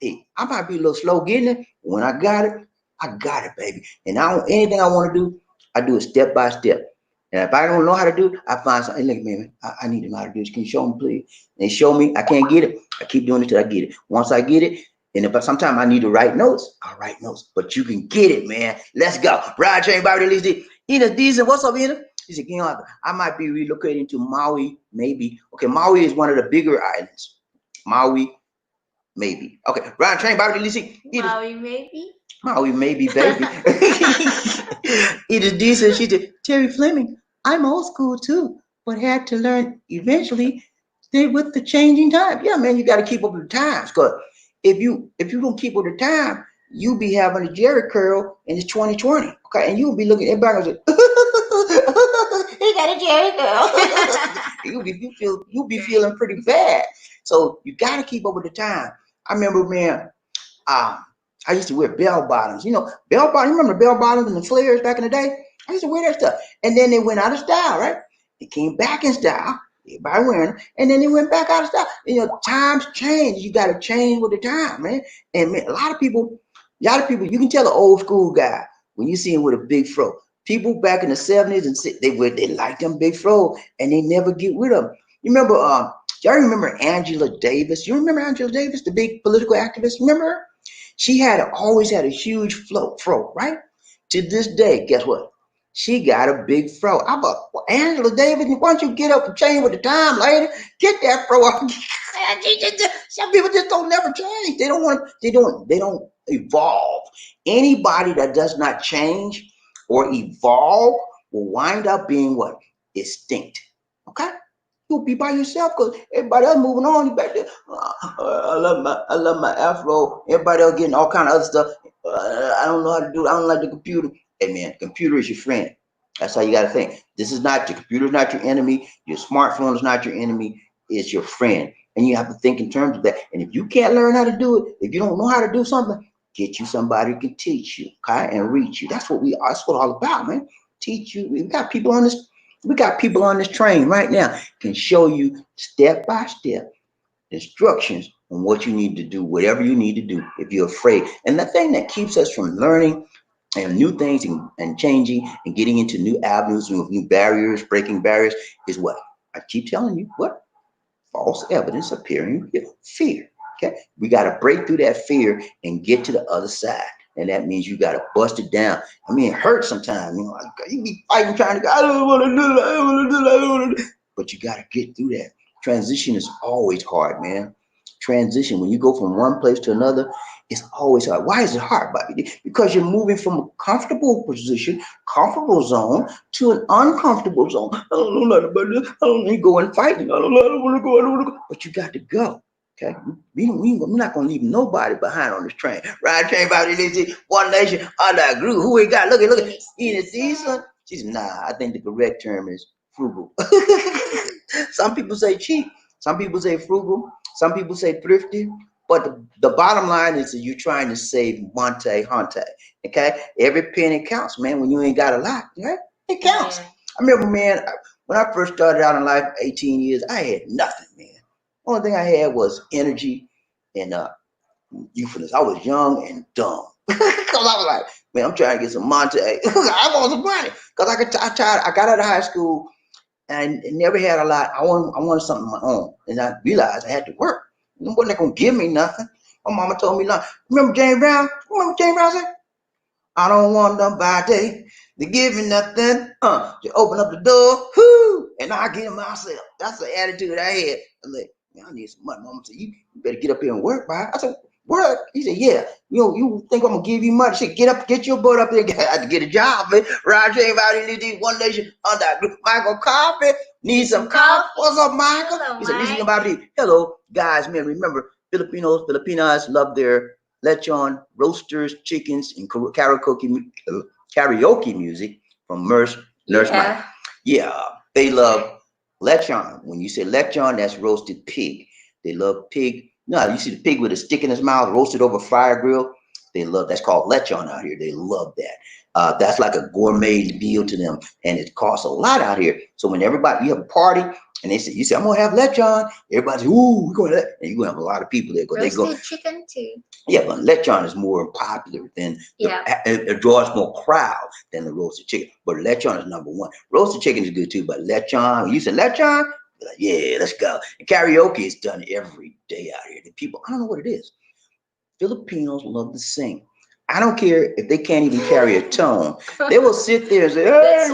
hey, I might be a little slow getting it. When I got it, baby. And anything I want to do, I do it step by step. And if I don't know how to do it, I find something. Hey, look, man, I need to know how to do this. Can you show me, please? And they show me. I can't get it. I keep doing it till I get it. Once I get it, and if sometimes I need to write notes, I'll write notes. But you can get it, man. Let's go. Ride train, Bobby Lizzie. Enos Decent. What's up, Enos? He said, King Arthur, I might be relocating to Maui, maybe. Okay, Maui is one of the bigger islands. Maui, maybe. Okay, Ride train, Bobby Lizzie. Maui, maybe. Maui, maybe, baby. Enos Decent. She said, Terry Fleming, I'm old school too, but had to learn eventually with the changing time. Yeah, man, you got to keep up with the times. Cause if you don't keep up with the time, you'll be having a Jerry curl and it's 2020. Okay, and you'll be looking at everybody and say, he got a Jerry curl. you'll be feeling pretty bad. So you got to keep up with the time. I remember, man, I used to wear bell bottoms. Bell bottoms. You remember bell bottoms and the flares back in the day? I used to wear that stuff. And then they went out of style, right? It came back in style. Everybody wearing them. And then they went back out of style. Times change. You got to change with the time, man. And man, a lot of people, you can tell an old school guy when you see him with a big fro. People back in the 70s and they like them big fro and they never get rid of them. You remember, y'all remember Angela Davis? You remember Angela Davis, the big political activist? Remember her? She always had a huge fro, right? To this day, guess what? She got a big fro. I thought, well, Angela Davis, why don't you get up and change with the time, lady? Get that fro up. Some people just don't never change. They don't evolve. Anybody that does not change or evolve will wind up being what? Extinct. Okay? You'll be by yourself because everybody else moving on. You back there. I love my afro. Everybody else getting all kind of other stuff. I don't know how to do it. I don't like the computer. Hey man, computer is your friend. That's how you got to think. This is not your computer is not your enemy. Your smartphone is not your enemy. It's your friend. And you have to think in terms of that. And if you can't learn how to do it, if you don't know how to do something, get you somebody who can teach you, okay, and reach you. That's what it's all about, man. Teach you. We got people on this train right now can show you step by step instructions on what you need to do, whatever you need to do if you're afraid. And the thing that keeps us from learning and new things and changing and getting into new avenues, new barriers, breaking barriers is what? I keep telling you, what? False evidence appearing real. Fear. Okay. We got to break through that fear and get to the other side. And that means you got to bust it down. I mean, it hurts sometimes. You know, like, you be fighting, trying to go, I don't want to do that. I don't want to do that. I don't want to do that. But you got to get through that. Transition is always hard, man. Transition, when you go from one place to another, it's always hard. Why is it hard, Bobby? Because you're moving from a comfortable position, comfortable zone, to an uncomfortable zone. I don't know nothing about this. I don't need to go and fight. I don't want to go. I don't want to go. But you got to go. Okay, we're not gonna leave nobody behind on this train. Ride train by the one nation under a group. Who we got? Look at eating season. She said, nah, I think the correct term is frugal. Some people say cheap, some people say frugal, some people say thrifty. But the bottom line is that you're trying to save Monte Hunte. Okay, every penny counts, man. When you ain't got a lot, right? It counts. Yeah. I remember, man, when I first started out in life, 18 years, I had nothing, man. Only thing I had was energy and youthfulness. I was young and dumb. Because I was like, man, I'm trying to get some Monte. I want some money. Because I got out of high school and I never had a lot. I wanted something of my own. And I realized I had to work. Nobody going to give me nothing. My mama told me, like, remember James Brown? Remember James Brown said? I don't want nobody to give me nothing. To open up the door, whoo, and I get it myself. That's the attitude I had. I'm like, man, I need some money. Mama said, you better get up here and work, boy. I said, work? He said, yeah. You think I'm gonna give you money? She said, get your butt up there. I had to get a job, man. Roger ain't about to one nation under Michael Coffee. Need some coffee? What's up, Michael? Hello, he said, listen about it. Hello, guys, man. Remember, Filipinas love their lechon, roasters, chickens, and karaoke music from Nurse Mike. Yeah, they love lechon. When you say lechon, that's roasted pig. They love pig. No, you see the pig with a stick in his mouth, roasted over fire grill. They love that's called lechon out here. They love that. That's like a gourmet meal to them, and it costs a lot out here. So when you have a party and you say I'm gonna have lechon, everybody's ooh, we're going to that, and you're gonna have a lot of people there. Roasted chicken too. Yeah, but lechon is more popular than it draws more crowd than the roasted chicken. But lechon is number one. Roasted chicken is good too, but lechon, you said lechon, like, yeah, let's go. And karaoke is done every day out here. The people, I don't know what it is. Filipinos love to sing. I don't care if they can't even carry a tone. They will sit there and say, hey,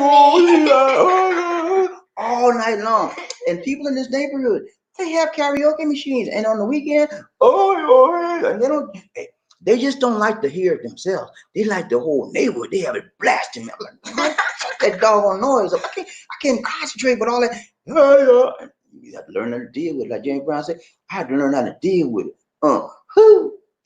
all night long. And people in this neighborhood, they have karaoke machines. And on the weekend, and they just don't like to hear it themselves. They like the whole neighborhood. They have it blasting. I'm like, that doggone noise. I can't concentrate with all that. You have to learn how to deal with it. Like James Brown said, I had to learn how to deal with it.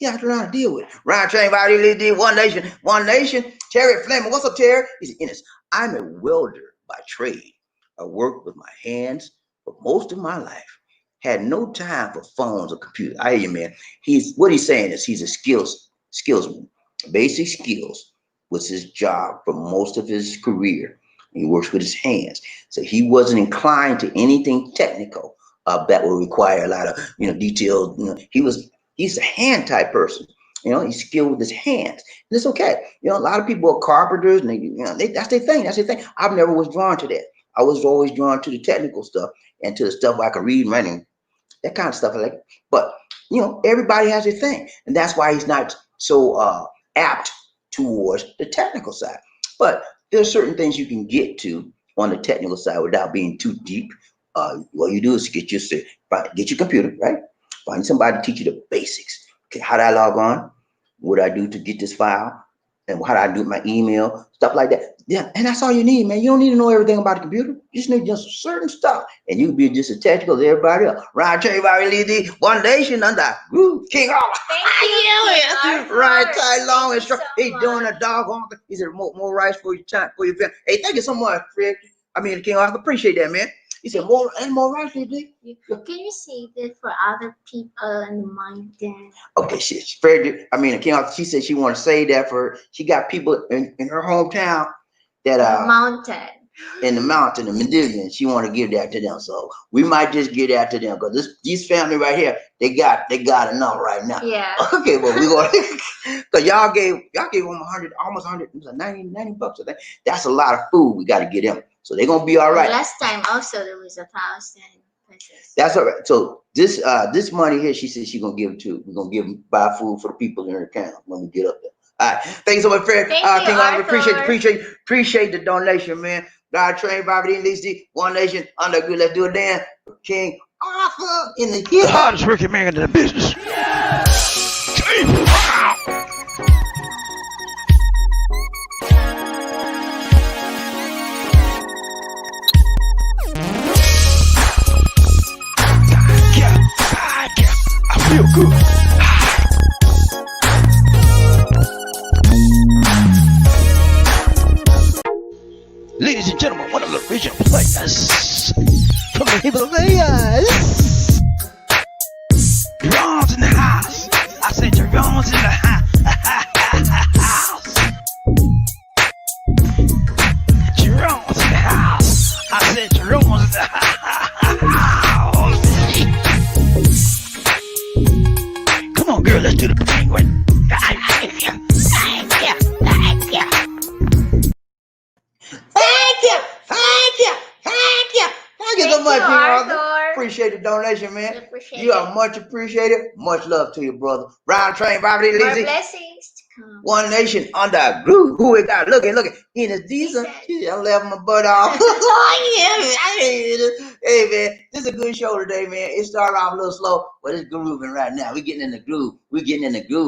You have to learn how to deal with it. Ryan Train, one nation. Terry Fleming, what's up, Terry? He's Ennis. I'm a welder by trade. I worked with my hands for most of my life. Had no time for phones or computers. I hear you, man. What he's saying is he's a skillsman. Basic skills was his job for most of his career. He works with his hands. So he wasn't inclined to anything technical that would require a lot of detailed. He's a hand type person. He's skilled with his hands. And it's okay. A lot of people are carpenters, and that's their thing. That's their thing. I've never was drawn to that. I was always drawn to the technical stuff and to the stuff where I could read and write, that kind of stuff. But everybody has their thing, and that's why he's not so apt towards the technical side. But there's certain things you can get to on the technical side without being too deep. What you do is get your computer, right? Find somebody to teach you the basics. Okay, how do I log on? What do I do to get this file? And how do I do my email? Stuff like that. Yeah, and that's all you need, man. You don't need to know everything about the computer. You just need just certain stuff, and you can be just as technical as everybody else. Right, everybody, lead one nation under King Arthur. Thank you, King Arthur. Right, Ty Long and Thank you strong. so He doing much. a doggone. He said more rice for your time for your family. Hey, thank you so much, Fred. I mean, King Arthur, appreciate that, man. He said more rice, Lee. Can you save it for other people in the mountain? Okay, she Fred. I mean, King Arthur. She said she want to say that for. She got people in her hometown that Mountain. in the mountain, the Mendelian. She want to give that to them. So we might just give that to them because these family right here, they got enough right now. Yeah. Okay, well we going because y'all gave them 100, almost 100, 90 bucks. I think that's a lot of food. We got to get them, so they're gonna be all right. Last time also there was 1,000 pesos. That's all right. So this money here, she said she's gonna give it to. We're gonna buy food for the people in her town when we get up there. All right. Thank you so much, Fred. Thank you, King Arthur. Arthur. Appreciate the donation, man. God trained by the one nation under good. Let's do it then. King Arthur in the The hardest working man in the business. I feel good. Ladies and gentlemen, one of the original players from the Himalayas. Jerome's in the house. I said Jerome's in the house. Jerome's in the house. I said Jerome's in the house. Come on, girl, let's do the penguin. Thank you so much, King Arthur. Appreciate the donation, man. You are much appreciated. Much love to you, brother. Round train, Bobby More Lizzie. blessings to come. One nation under groove. Who we got? Look. He is decent. I left my butt off. Hey, man, this is a good show today, man. It started off a little slow, but it's grooving right now. We're getting in the groove.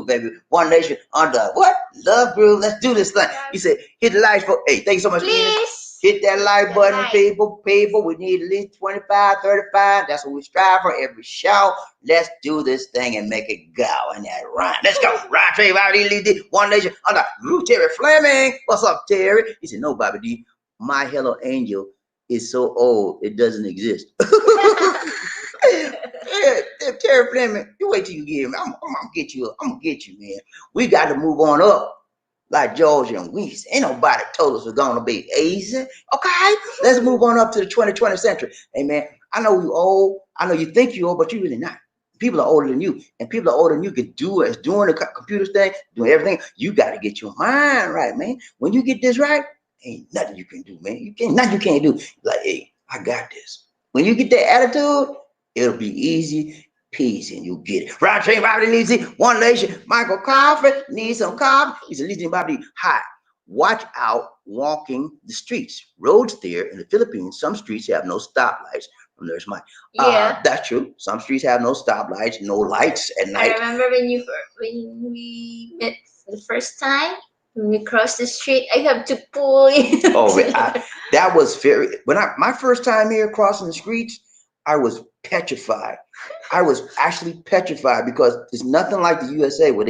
Baby. One nation under what? Love groove. Let's do this thing. He said, hit the like for. Hey, thank you so much, Please. Hit that like button, people. We need at least 25, 35. That's what we strive for every show. Let's do this thing and make it go. And that rhyme. Let's go. Rhyme, Trey, Bobby, one nation under Terry Fleming. What's up, Terry? He said, no, Bobby D. My Hello Angel is so old, it doesn't exist. Terry Fleming, you wait till you get him. I'm gonna get you, man. We got to move on up. Like George and Weiss. Ain't nobody told us we're gonna be easy. Okay? Let's move on up to the 20th century. Hey man, I know you old. I know you think you old, but you really not. People are older than you, and people are older than you can do it. Doing the computer thing, doing everything. You got to get your mind right, man. When you get this right, ain't nothing you can do, man. Nothing you can't do. Like, hey, I got this. When you get that attitude, it'll be easy peasy, and you'll get it. Right train, Bobby needs it. One nation, Michael Coffee needs some coffee. He said, listen, Bobby, hi. Watch out walking the streets. Roads there in the Philippines, some streets have no stoplights. There's my that's true. Some streets have no stoplights, no lights at night. I remember when we met the first time. When we crossed the street, I have to pull in. That was very my first time here crossing the streets, I was petrified. I was actually petrified because it's nothing like the USA where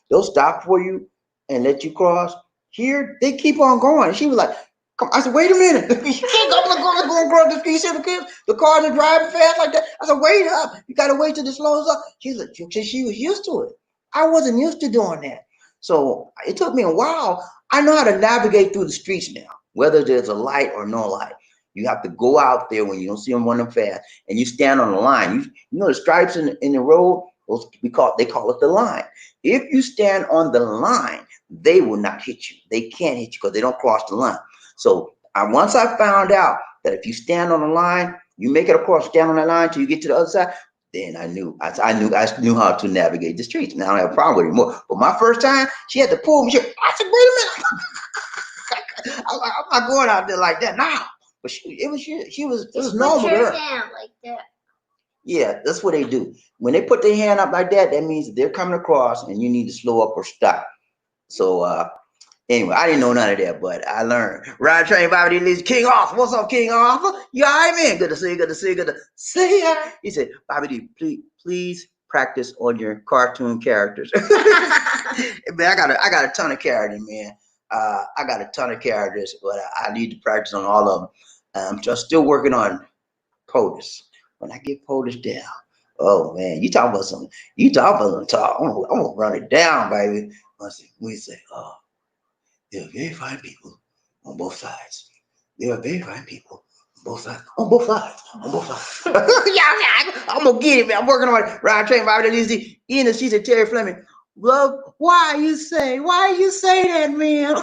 they'll stop for you and let you cross. Here they keep on going. She was like, "Come!" I said, "Wait a minute, you can't go across the street. You see the kids, the cars are driving fast like that." I said, "Wait up! You gotta wait till it slows up." She was used to it. I wasn't used to doing that, so it took me a while. I know how to navigate through the streets now, whether there's a light or no light. You have to go out there when you don't see them running fast, and you stand on the line. You know the stripes in the road. They call it the line. If you stand on the line, they will not hit you. They can't hit you because they don't cross the line. So once I found out that if you stand on the line, you make it across, stand on the line till you get to the other side. Then I knew how to navigate the streets. Now I don't have a problem with it anymore. But my first time, she had to pull me. I said, "Wait a minute! I'm not going out there like that now." But it was normal. Put your hand like that. Yeah, that's what they do. When they put their hand up like that, that means that they're coming across and you need to slow up or stop. So Anyway, I didn't know none of that, but I learned. Ride train, Bobby D. King Arthur. What's up, King Arthur? You all right, man? Good to see you. Good to see you. Good to see you. He said, Bobby D, please practice on your cartoon characters. Man, I got a ton of characters, man. I got a ton of characters, but I need to practice on all of them. I'm just still working on POTUS. When I get POTUS down, oh man, you talk about something. You talk about something talk. I'm gonna run it down, baby. We say, oh. There are very fine people on both sides. There are very fine people on both sides. On both sides. On both sides. Yeah, I'm gonna get it, man. I'm working on it. Ride train, Bobby Lizzie. Ina, she said, Terry Fleming. Love, why you say that, man?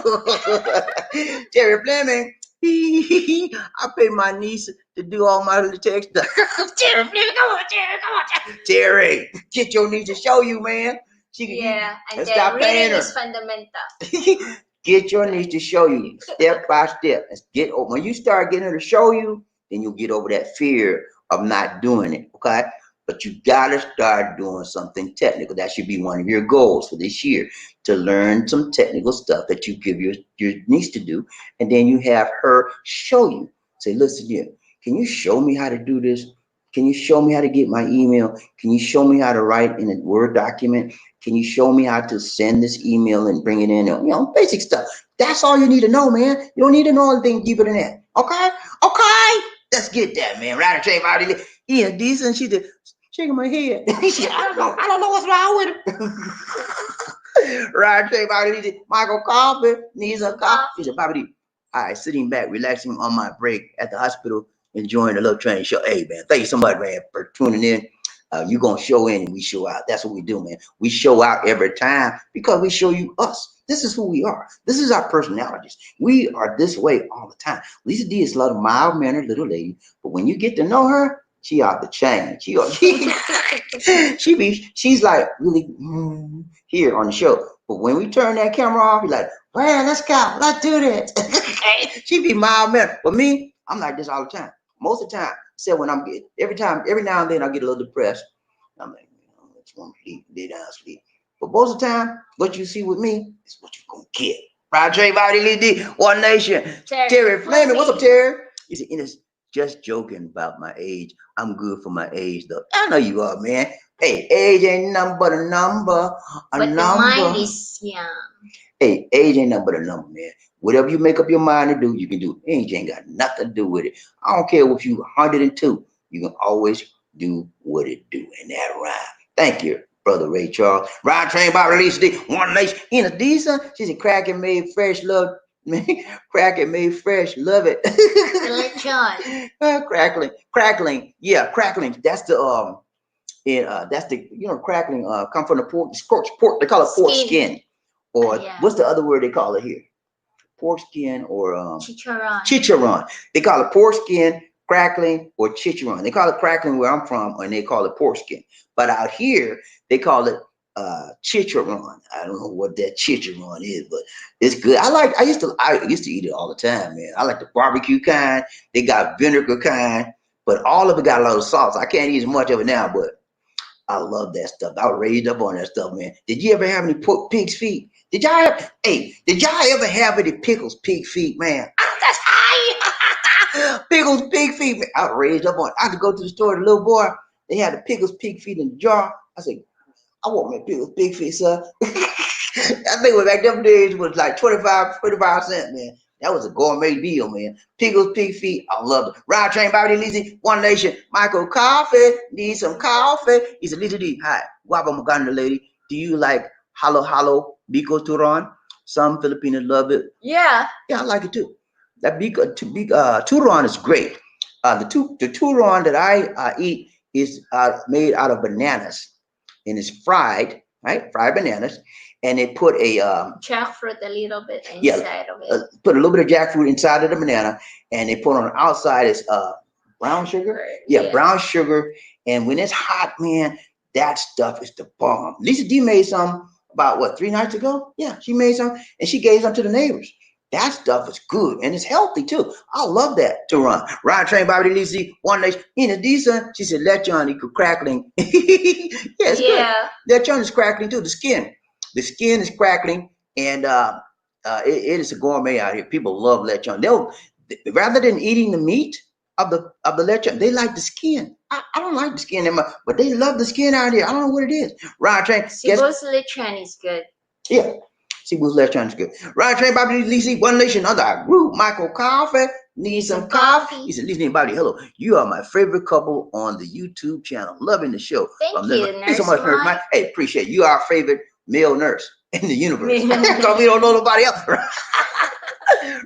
Terry Fleming. I pay my niece to do all my little text. Terry Fleming, come on, Terry, come on, Terry. Get your niece to show you, man. She can and stop paying her. Reading is fundamental. Get your niece to show you step by step. When you start getting her to show you, then you'll get over that fear of not doing it. Okay. But you gotta start doing something technical. That should be one of your goals for this year, to learn some technical stuff that you give your niece to do, and then you have her show you. Say, listen here, can you show me how to do this? Can you show me how to get my email? Can you show me how to write in a Word document? Can you show me how to send this email and bring it in? Basic stuff. That's all you need to know, man. You don't need to know anything deeper than that. Okay? Okay? Let's get that, man. Ryder Train, yeah, decent. She did shaking my head. She said, I don't know what's wrong with him. Ryder Train, Michael Coffee needs a coffee. She said, Bobby D. All right, sitting back, relaxing on my break at the hospital, enjoying the little train show. Hey, man, thank you so much, man, for tuning in. You're going to show in and we show out. That's what we do, man. We show out every time because we show you us. This is who we are. This is our personalities. We are this way all the time. Lisa D is a little mild-mannered little lady, but when you get to know her, she out the chain. She's like really here on the show. But when we turn that camera off, you're like, man, let's go. Let's do this. She be mild-mannered. But me, I'm like this all the time. Most of the time, except when every now and then I get a little depressed. I'm like, I just want to sleep, lay down, sleep. But most of the time, what you see with me is what you're gonna get. Right, Trey, Bobby, One Nation, Terry Fleming. What's up, Terry? He said, Ines, just joking about my age. I'm good for my age, though. I know you are, man. Hey, age ain't nothing but a number. But the mind is young. Hey, age ain't nothing but a number, man. Whatever you make up your mind to do, you can do. Age ain't got nothing to do with it. I don't care if you 102. You can always do what it do in that rhyme. Thank you, Brother Ray Charles. Ride train by release day. One Nation. In a decent. She said, cracking made fresh, love. Cracking made fresh, love it. Crackling. Yeah, crackling. That's the crackling come from the pork. Pork. They call it pork skin. Or what's the other word they call it here? Pork skin or chicharron. They call it pork skin, crackling, or chicharron. They call it crackling where I'm from, and they call it pork skin. But out here, they call it chicharron. I don't know what that chicharron is, but it's good. I used to eat it all the time, man. I like the barbecue kind. They got vinegar kind, but all of it got a lot of sauce. I can't eat as much of it now, but I love that stuff. I was raised up on that stuff, man. Did you ever have any pig's feet? Did y'all ever have any pickles pig feet, man? That's high. Pickles pig feet, man. I was raised up on it. I could go to the store, the little boy, they had the pickles pig feet in the jar. I said, I want my pickles pig feet, sir. I think back them days was like 25 cents, man. That was a gourmet deal, man. Pickles, pig feet, I love it. Ride train, Bobby Lizzie, One Nation. Michael Coffee, need some coffee. He's a little D. Hi, guapa maganda lady. Do you like halo biko turon? Some Filipinos love it. Yeah, I like it too. That turon is great. The turon that I eat is made out of bananas, and it's fried, right? Fried bananas. And they put a jackfruit a little bit inside of it. Put a little bit of jackfruit inside of the banana, and they put on the outside is brown sugar. Yeah, brown sugar. And when it's hot, man, that stuff is the bomb. Lisa D made some about 3 nights ago. Yeah, she made some, and she gave some to the neighbors. That stuff is good, and it's healthy too. I love that to run. Ride train, Bobby Lisa, One Nation. In a decent, she said, let John equal crackling. Good. That John is crackling too. The skin is crackling, and it is a gourmet out here. People love lechon. They'll rather than eating the meat of the lechon, they like the skin. I don't like the skin that much, but they love the skin out here. I don't know what it is. Ryan Train, Cebu's lechon is good. yeah. Cebu's lechon is good. Ryan Train, Bobby Lisi, One Nation Under our group. Michael Coffee needs some coffee. He said, "Listen, Bobby, hello. You are my favorite couple on the YouTube channel. Loving the show. Thank you, Thanks so much, Nurse Mike. Hey, appreciate it. You are our favorite male nurse in the universe. Because we don't know nobody else."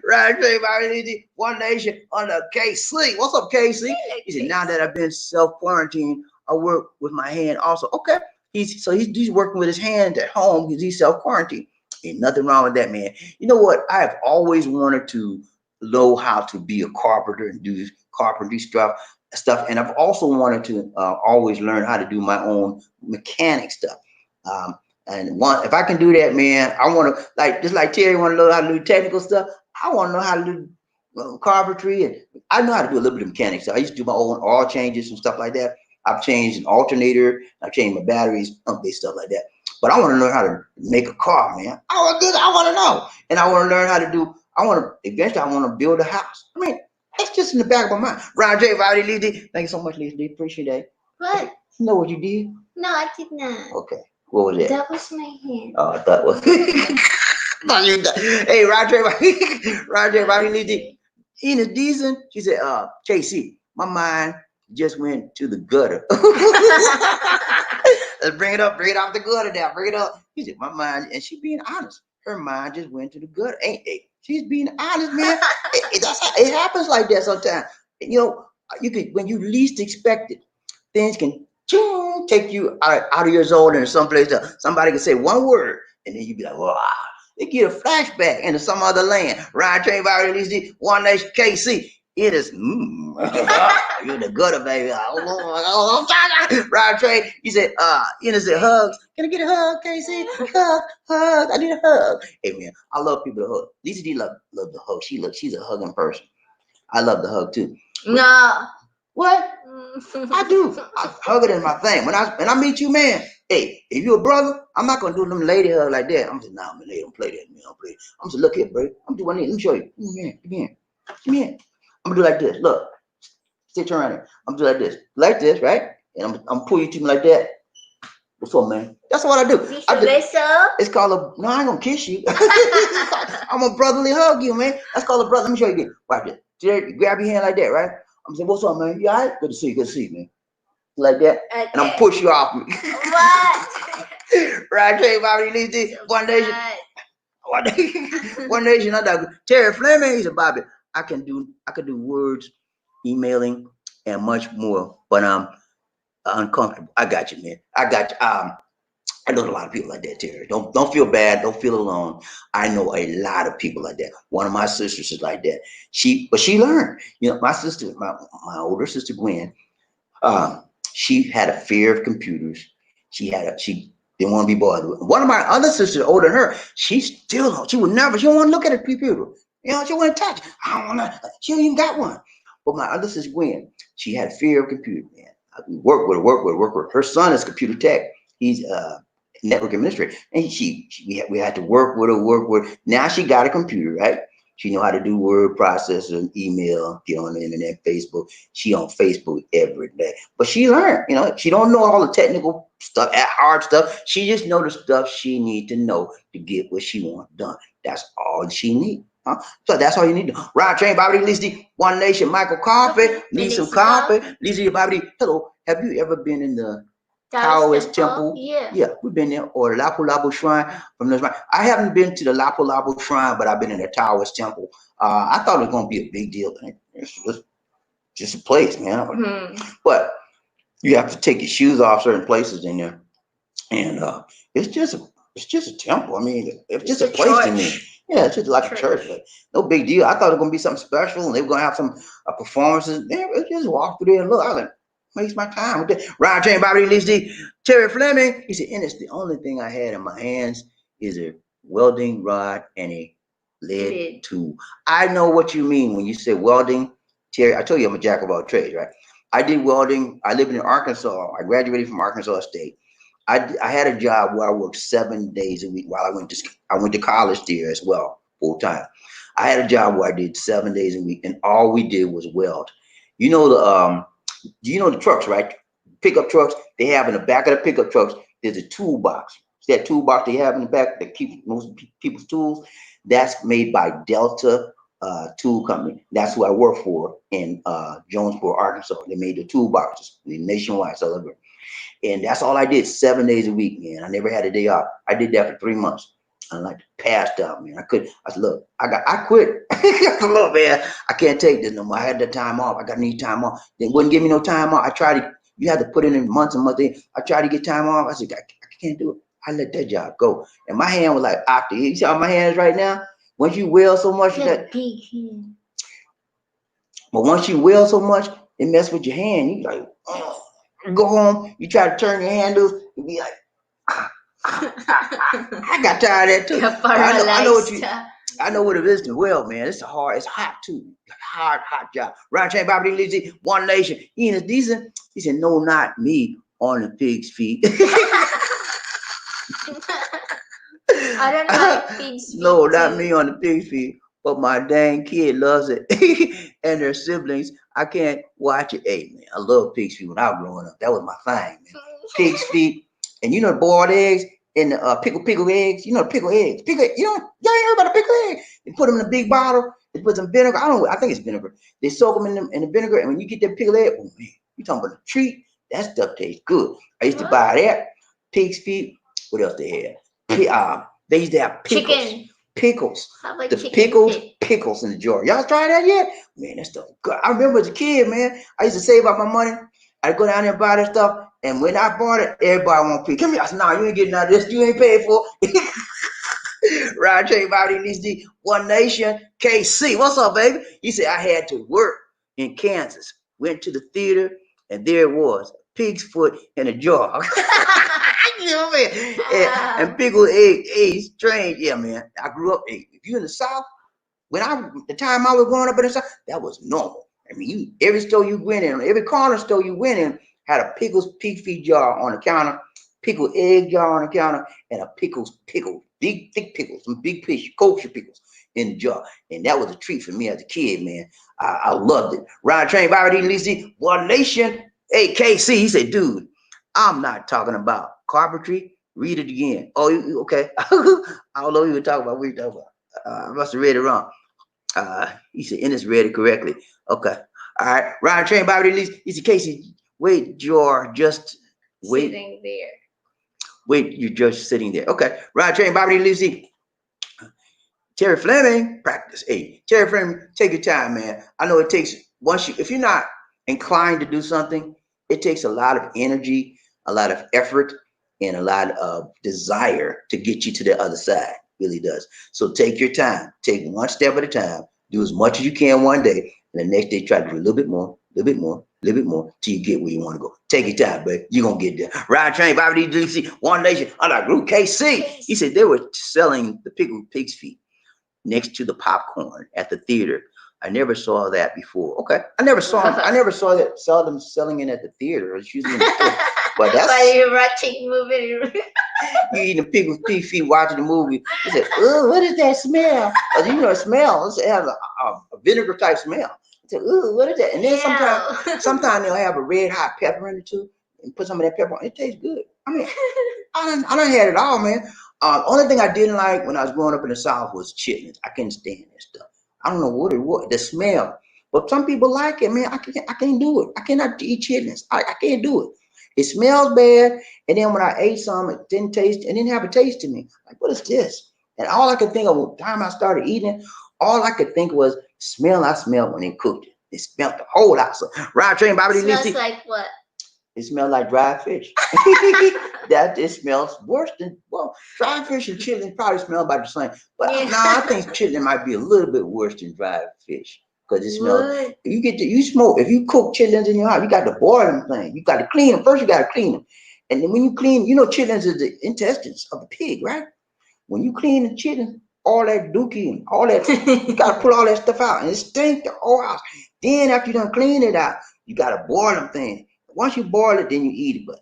Right, everybody, One Nation under KC. What's up, KC? He said, now that I've been self-quarantined, I work with my hand also. Okay. He's working with his hand at home because he's self-quarantined. Ain't nothing wrong with that, man. You know what? I have always wanted to know how to be a carpenter and do carpentry stuff. And I've also wanted to always learn how to do my own mechanic stuff. If I can do that, man, I want to just like Terry want to know how to do technical stuff. I want to know how to do carpentry, and I know how to do a little bit of mechanics. So I used to do my own oil changes and stuff like that. I've changed an alternator, I've changed my batteries, stuff like that. But I want to learn how to make a car, man. I want to know, and I want to learn how to do. Eventually, I want to build a house. I mean, that's just in the back of my mind. Ron J. Valley, Lizzie, thank you so much, Lizzie. Appreciate that. What? You know what you did? No, I did not. Okay. What was that? That was my hand. Oh, I thought was. Hey, Roger, Ena's decent. She said, KC, my mind just went to the gutter. Let's bring it off the gutter now. Bring it up. He said, my mind, and she being honest. Her mind just went to the gutter. Ain't it? She's being honest, man. It happens like that sometimes. You know, when you least expect it, things can take you out of your zone into someplace else. Somebody can say one word, and then you be like, wow. They get a flashback into some other land. Ryan Train Valley, Lizzie, One Nation KC. It is, you're the gutter, baby. Ryan Train, he said, said, hugs. Can I get a hug, KC? Hug. I need a hug. Hey, man, I love people to hug. Lizzie D love the hug. She's a hugging person. I love the hug, too. No. What? I do. I hug it in my thing. When I meet you, man, hey, if you're a brother, I'm not gonna do them lady hug like that. I'm just nah, man, don't play that, man. Don't play. I'm just look here, bro. I'm doing it. Let me show you. Come here. I'm gonna do like this. Look, sit around here. I'm gonna do like this, right? And I'm pull you to me like that. What's up, man? That's what I do. It's called no, I ain't gonna kiss you. I'm a brotherly hug you, man. That's called a brother. Let me show you again. Watch this. You grab your hand like that, right? I'm saying, what's up, man? You all right? Good to see you, man. Like that. Okay. And I'm push you off me. What? Right, Trey, Bobby, Lizzie, One Nation. One Nation, Terry Fleming. He said, Bobby, I can do words, emailing, and much more, but I'm uncomfortable. I got you, man. I got you. I know a lot of people like that, Terry. Don't feel bad. Don't feel alone. I know a lot of people like that. One of my sisters is like that. She learned. You know, my sister, my older sister Gwen, she had a fear of computers. She didn't want to be bothered with. One of my other sisters, older than her, she don't want to look at a computer. You know, she want to touch. I don't want to. She don't even got one. But my other sister Gwen, she had a fear of computers, man. I work with her. Her son is computer tech. He's network administrator, and we had to work with her. Now she got a computer, right? She know how to do word processor, email, get on the internet, Facebook. She on Facebook every day, but she learned. You know, she don't know all the technical stuff, hard stuff. She just know the stuff she need to know to get what she wants done. That's all she need. Huh? So that's all you need to do. Ryan Train, Bobby Lizzie, One Nation, Michael Coffee, need some coffee. Lizzie, Bobby, hello. Have you ever been in the Taoist temple? Yeah, we've been there. Or the Lapu Lapu shrine from this. I haven't been to the Lapu Lapu shrine, but I've been in the Taoist temple. I thought it was gonna be a big deal. It's just a place, man. But you have to take your shoes off certain places in there, and it's just a temple. I mean, it's just a place to me. Yeah, it's just like a church, but no big deal. I thought it was gonna be something special, and they were gonna have some performances. Just walk through there and look. I was like, waste my time with that. Ryan Train, Bobby Lizzie, Terry Fleming. He said, and it's the only thing I had in my hands is a welding rod and a lead tool. I know what you mean when you say welding, Terry. I told you I'm a jack of all trades, right? I did welding. I lived in Arkansas. I graduated from Arkansas State. I had a job where I worked 7 days a week while I went to college there as well full time. I had a job where I did 7 days a week, and all we did was weld. You know the trucks, right? Pickup trucks. They have in the back of the pickup trucks. There's a toolbox. It's that toolbox they have in the back that keeps most people's tools. That's made by Delta Tool Company. That's who I work for in Jonesboro, Arkansas. They made the toolboxes nationwide, so and that's all I did 7 days a week, man. I never had a day off. I did that for 3 months. I like passed out, man. I said, look, I quit. Look, man, I can't take this no more. I had the time off. I need time off. They wouldn't give me no time off. You had to put it in months and months. I tried to get time off. I said, I can't do it. I let that job go. And my hand was like octa. You see how my hand is right now? Once you weld so much, that big hand. But once you weld so much, it mess with your hand. You like, oh. You go home, you try to turn your handles, you be like, I got tired of that too. I know what it is to weld, man. It's hot too. Hot job. Right, Chain Bobby Lizzie, One Nation. He is decent. He said, no, not me on the pig's feet. I don't like pig's feet. No, not me on the pig's feet. But my dang kid loves it. And their siblings. I can't watch it. Hey, man, I love pig's feet when I was growing up. That was my thing, man. Pig's feet. And you know the boiled eggs and the pickle eggs. You know the pickle eggs. Y'all ain't heard about the pickle egg? They put them in a big bottle. They put some vinegar. I think it's vinegar. They soak them in the vinegar. And when you get that pickle egg, oh, man, you talking about a treat. That stuff tastes good. I used to buy that. Pig's feet. What else they had? They used to have pickles. Chicken. Pickles. The pickles in the jar. Y'all tried that yet? Man, that stuff good. I remember as a kid, man, I used to save up my money. I'd go down there and buy that stuff. And when I bought it, everybody want pickles. Come here. I said, nah, you ain't getting out of this. You ain't paid for it. Ryan Trey Bobby needs the One Nation. KC. What's up, baby? He said, I had to work in Kansas. Went to the theater, and there it was. Pig's foot in a jar. You know what I mean? And pickled eggs, strange. Yeah, man. I grew up. If you in the South, the time I was growing up in the South, that was normal. I mean, every store you went in, every corner store you went in had a pig feet jar on the counter, pickled egg jar on the counter, and a pickle, big thick pickles, some big kosher pickles in the jar. And that was a treat for me as a kid, man. I loved it. Ryan Train, Bobby Lizzie, One Nation. Hey, KC, he said, dude, I'm not talking about carpentry. Read it again. Oh, okay. I don't know what you were talking about. What you talking about? I must have read it wrong. He said, Ennis read it correctly. Okay. All right. Ryan Train, Bobby Lee. He said, Casey, wait, you're just sitting there. Wait, you're just sitting there. Okay. Ryan Train, Bobby Lee. Terry Fleming, practice. Hey, Terry Fleming, take your time, man. I know it takes if you're not inclined to do something, it takes a lot of energy, a lot of effort, and a lot of desire to get you to the other side. Really does. So take your time. Take one step at a time. Do as much as you can one day, and the next day try to do a little bit more, till you get where you want to go. Take your time, but you're gonna get there. Ride Train, Bobby DC, One Nation, under Group KC. He said they were selling the pickled pig's feet next to the popcorn at the theater. I never saw that before. Okay, I never saw them selling it at the theater. It's usually in the store. But that's why you're watching movie. You eating pig feet watching the movie. He said, "Oh, what is that smell?" You know, it smells. It has a vinegar type smell. He said, "Oh, what is that?" And then sometimes they'll have a red hot pepper in it too, and put some of that pepper on. It tastes good. I mean, I done had it all, man. Only thing I didn't like when I was growing up in the South was chitlins. I couldn't stand that stuff. I don't know what it was, the smell. But some people like it, man. I can't do it. I cannot eat chitlins. I can't do it. It smells bad. And then when I ate some, it didn't have a taste to me. Like, what is this? And all I could think of the time I started eating it, all I could think was smell I smelled when they cooked it. It smelled the whole house. Ride Train, Bobby It smells like what? It smells like dried fish. That it smells worse than, well, dried fish and chitlins probably smell about the same. But yeah. No, I think chitlin might be a little bit worse than dried fish. Because it smells, if you cook chitlins in your house, you got to boil them things. You got to clean them. First, you got to clean them. And then when you clean, chitlins is the intestines of the pig, right? When you clean the chitlins, all that dookie and all that, you got to pull all that stuff out. And it stinks the whole house. Then after you done clean it out, you got to boil them things. Once you boil it, then you eat it. But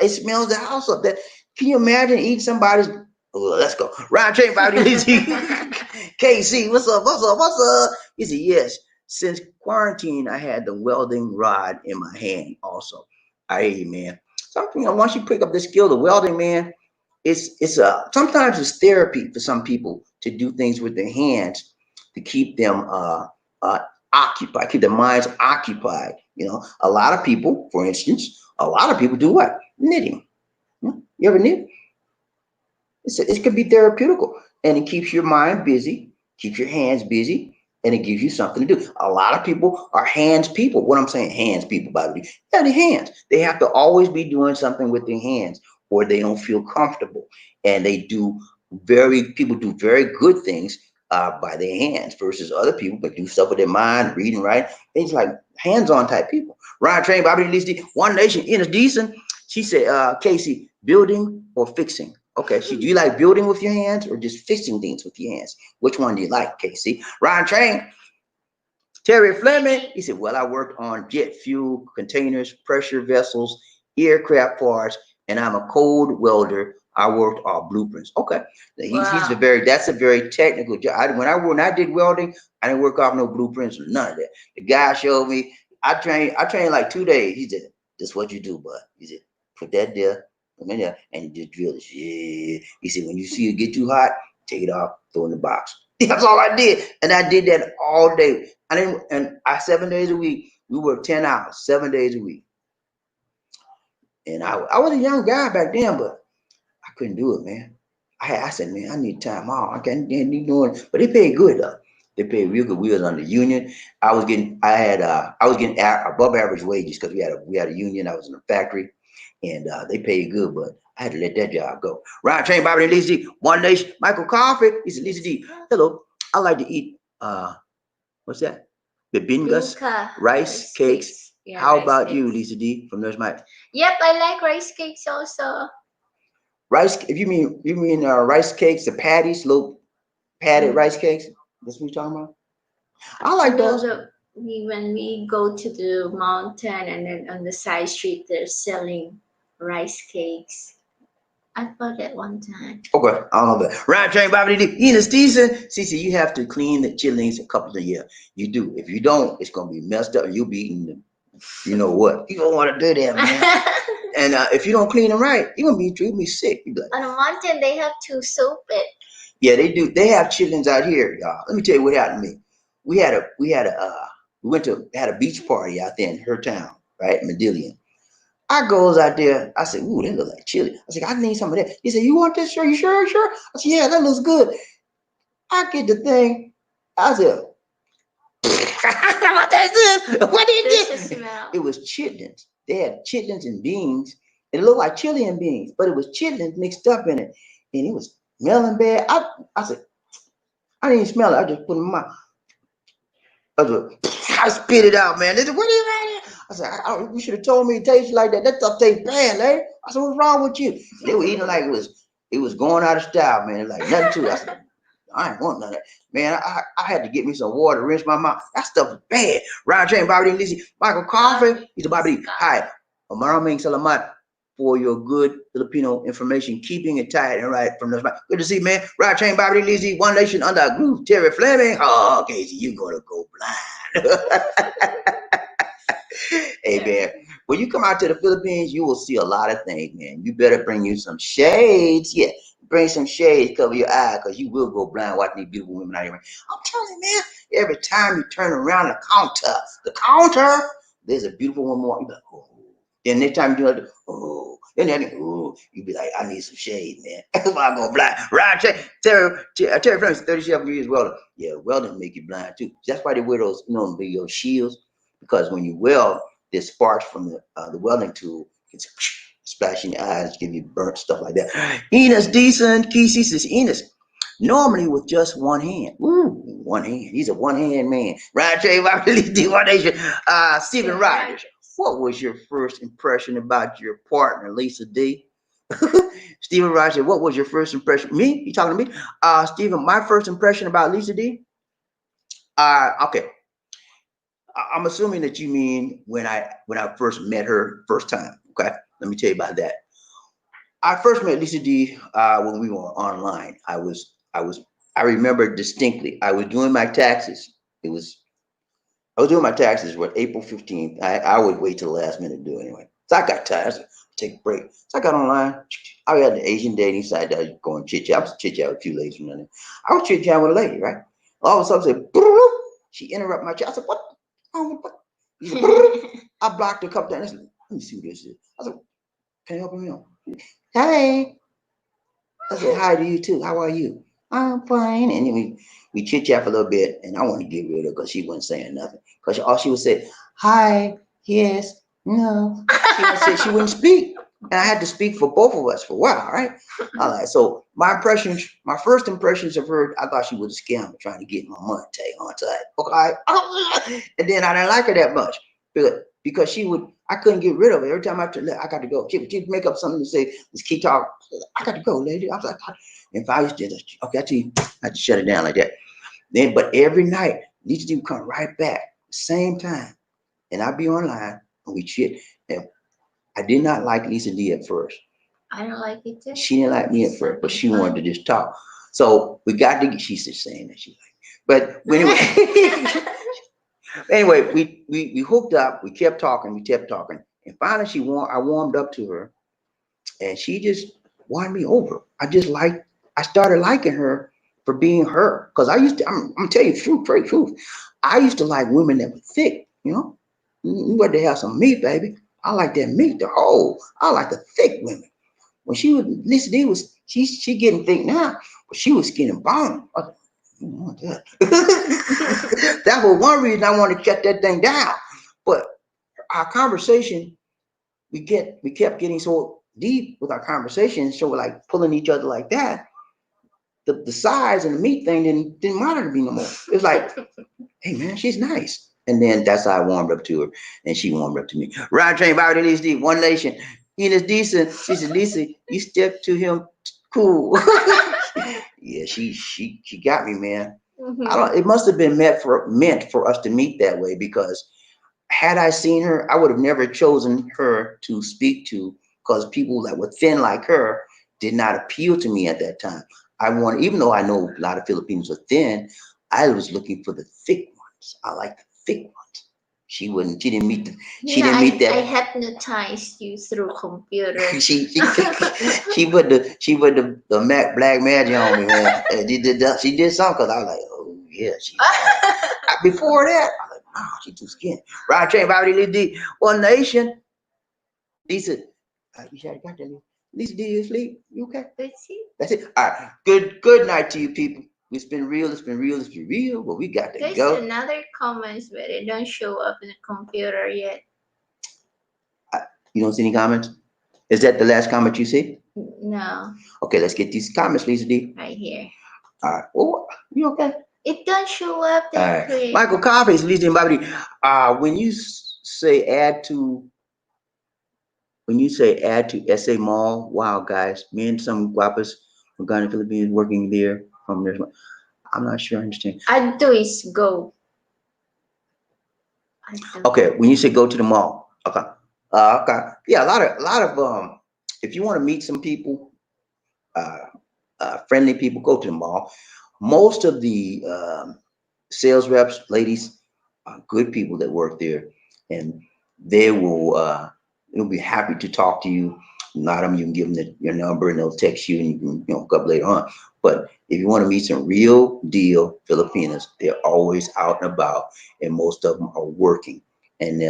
it smells the house up. That can you imagine eating somebody's? Oh, let's go. Ryan Train, Bobby KC. KC, what's up? What's up? What's up? He said, yes. Since quarantine, I had the welding rod in my hand also. I hear you, man. Something once you pick up this skill, the welding, man, it's sometimes it's therapy for some people to do things with their hands to keep them uh occupied, keep their minds occupied. You know, a lot of people, for instance, a lot of people do what? Knitting. You ever knit? It could be therapeutical, and it keeps your mind busy, keeps your hands busy, and it gives you something to do. A lot of people are hands people. What I'm saying, hands people, by the way, yeah, the hands. They have to always be doing something with their hands, or they don't feel comfortable. And people do very good things by their hands versus other people that do stuff with their mind, reading, right? Things like hands-on type people. Ryan Train, Bobby Lee, One Nation, Inner Decent. She said, Casey, building or fixing? Okay, so do you like building with your hands or just fixing things with your hands? Which one do you like, Casey? Ryan Train, Terry Fleming, he said, well, I worked on jet fuel containers, pressure vessels, aircraft parts, and I'm a cold welder. I worked on blueprints. Okay, that's a very technical job. When I did welding, I didn't work off no blueprints or none of that. The guy showed me. I trained like 2 days. He said, "This is what you do, bud." He said, "Put that there, come in there, and you just drill it." Yeah. He said, "When you see it get too hot, take it off, throw it in the box." That's all I did, and I did that all day. I didn't, and I 7 days a week. We worked 10 hours, 7 days a week. And I was a young guy back then, but I couldn't do it, man. I said, man, I need time off. I can't need doing it. But they paid good though. They paid real good. We was on the union. I was getting above average wages because we had a union. I was in a factory, and they paid good, but I had to let that job go. Ryan Train, Bobby, and Lisa D, One Nation, Michael Coffee. He said, Lisa D, hello. I like to eat what's that? Bibingas, rice cakes. Yeah, how about you, Lisa D, from Nurse Mike? Yep, I like rice cakes also. Rice, if you mean rice cakes, the patties, little padded rice cakes. That's what you're talking about. I like those. When we go to the mountain and then on the side street, they're selling rice cakes. I bought it one time. Okay, I don't know that. Ryan Train, Bobby D, Enos decent. See, you have to clean the chitlins a couple of years. You do. If you don't, it's gonna be messed up, and you'll be eating them. You know what? You don't want to do that, man. And if you don't clean them right, you're gonna be sick. You like, on a mountain, they have to soap it. Yeah, they do. They have chitlins out here, y'all. Let me tell you what happened to me. We had a beach party out there in her town, right, Medillion. I goes out there. I said, "Ooh, they look like chili." I said, "I need some of that." He said, "You want this? Sure, you sure? Sure?" I said, "Yeah, that looks good." I get the thing. I said, "What is this? What is this?" It was chitlins. They had chitlins and beans. It looked like chili and beans, but it was chitlins mixed up in it, and it was smelling bad. I said, I didn't even smell it. I just put it in my mouth. I spit it out, man. They said, "What are you writing?" I said, "You should have told me it tastes like that. That stuff tastes bad, lady." I said, "What's wrong with you?" They were eating like it was going out of style, man. Like nothing to it. I said, "I ain't want none of that." Man, I had to get me some water, rinse my mouth. That stuff is bad. Ryan Train, Bobby D. Lizzie, Michael Coffee. He's a Bobby D. Hi. Maraming Salamat for your good Filipino information, keeping it tight and right from those. Good to see, man. Ryan Train, Bobby D. Lizzie, One Nation under a groove. Terry Fleming. Oh, okay, so you're gonna go blind. Hey, man, when you come out to the Philippines, you will see a lot of things, man. You better bring you some shades. Yeah, bring some shades, cover your eye, because you will go blind watching these beautiful women out here. I'm telling you, man, every time you turn around the counter, there's a beautiful woman walking. You're like, oh. Then next time you do it, oh. Then you be like, I need some shade, man. That's why I go blind. Right, Terry Fleming, 37 years welder. Yeah, welding make you blind too. That's why they wear those, your shields. Because when you weld, there's sparks from the welding tool. It's splashing your eyes, give you burnt stuff like that. Enos decent. Kesey says, Enos, normally with just one hand. Woo, one hand. He's a one-hand man. Ryan Trey, Stephen Rogers. What was your first impression about your partner, Lisa D? Stephen Rogers, what was your first impression? Me? You talking to me? Stephen, my first impression about Lisa D? Okay. I'm assuming that you mean when I first met her first time. Okay, let me tell you about that. I first met Lisa D when we were online. I was I remember distinctly. I was doing my taxes. It was I was doing my taxes. What April 15th? I would wait till the last minute to do it anyway. So I got tired. I said, take a break. So I got online. I had the Asian dating site that I was going chit chat. I was chit chat with a few ladies from there. I was chit chatting with a lady, right? All of a sudden, said, "Brrr." She interrupted my chat. I said, what? Oh, what? He said, "Brrr." I blocked her a couple times. I said, let me see what this is. I said, can I help you out? Hey. I said, hi to you too. How are you? I'm fine. And then we chit chat for a little bit, and I want to get rid of her because she wasn't saying nothing. Because all she would say, hi, yes, no. She wouldn't speak. And I had to speak for both of us for a while, right? All right. So my first impressions of her, I thought she was a scammer trying to get my money take on side. Okay. And then I didn't like her that much. Because I couldn't get rid of her. Every time I got to go. She'd make up something to say, let's keep talking. I got to go, lady. I was like, if I used to, okay, I had to shut it down like that. Then, but every night, Lisa D would come right back, same time, and I'd be online and we chit. And I did not like Lisa D at first. I don't like it too. She didn't like me at first, but she wanted to just talk. So we got to. She's just saying that she like. But anyway. Anyway, we hooked up. We kept talking. And finally, I warmed up to her, and she just won me over. I started liking her for being her. Because I used to. I'm gonna tell you the truth, straight truth. I used to like women that were thick. You know, you got to have some meat, baby. I like that meat. I like the thick women. When Lisa D she getting thick now, but she was skin and bone. Want that. That was one reason I wanted to shut that thing down. But our conversation, we kept getting so deep with our conversation, so we're like pulling each other like that. The size and the meat thing didn't matter to me no more. It was like, hey man, she's nice. And then that's how I warmed up to her, and she warmed up to me. Ride train, Bobby Lisa D, One Nation. He is decent. She said, Lisa, you step to him cool. Yeah, she got me, man. Mm-hmm. It must have been meant for us to meet that way, because had I seen her, I would have never chosen her to speak to, because people that were thin like her did not appeal to me at that time. Even though I know a lot of Filipinos are thin, I was looking for the thick ones. I like the thick ones. She didn't meet I hypnotized you through computer. she put the black magic on me, man. She did something, because I was like, oh yeah, before that, I was like, oh, she too skinny. Ride train, Bobby Lee D, One Nation. Lisa, you should have got that. Lisa, did you sleep? You okay? That's it. That's it. All right. Good night to you people. It's been real. It's been real. But we got to There's go. another comments, but it don't show up in the computer yet. You don't see any comments? Is that the last comment you see? No. Okay, let's get these comments, Lisa D. Right here. All right. Oh, you okay? It don't show up that quick. Michael Coffee, Lisa D. Bobby. When you say add to SA Mall, wow, guys, me and some guapas from Ghana, Philippines, working there from there. I'm not sure I understand. Add to is go. Okay, when you say go to the mall, okay, okay, yeah, a lot of if you want to meet some people, friendly people, go to the mall. Most of the sales reps, ladies, are good people that work there, and they will be happy to talk to you. A lot of them, you can give them your number, and they'll text you, and you can hook up later on. But if you want to meet some real deal Filipinos, they're always out and about, and most of them are working, and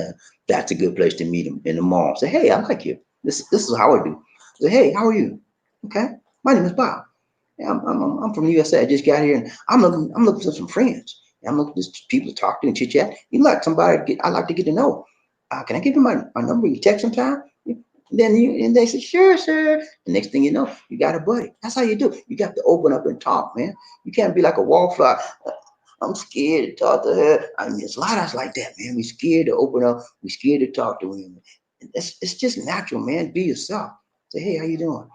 that's a good place to meet them in the mall. Say, hey, I like you. This is how I do. Say, hey, how are you? Okay, my name is Bob. Yeah, I'm from the USA. I just got here, and I'm looking for some friends. I'm looking for people to talk to and chit chat. You like somebody I like to get to know. Can I give you my number? You text sometime. And they say, sure, sir. The next thing you know, you got a buddy. That's how you do. You got to open up and talk, man. You can't be like a wallflower. I'm scared to talk to her. I mean, there's a lot of us like that, man. We scared to open up. We scared to talk to women. It's just natural, man. Be yourself. Say, hey, how you doing?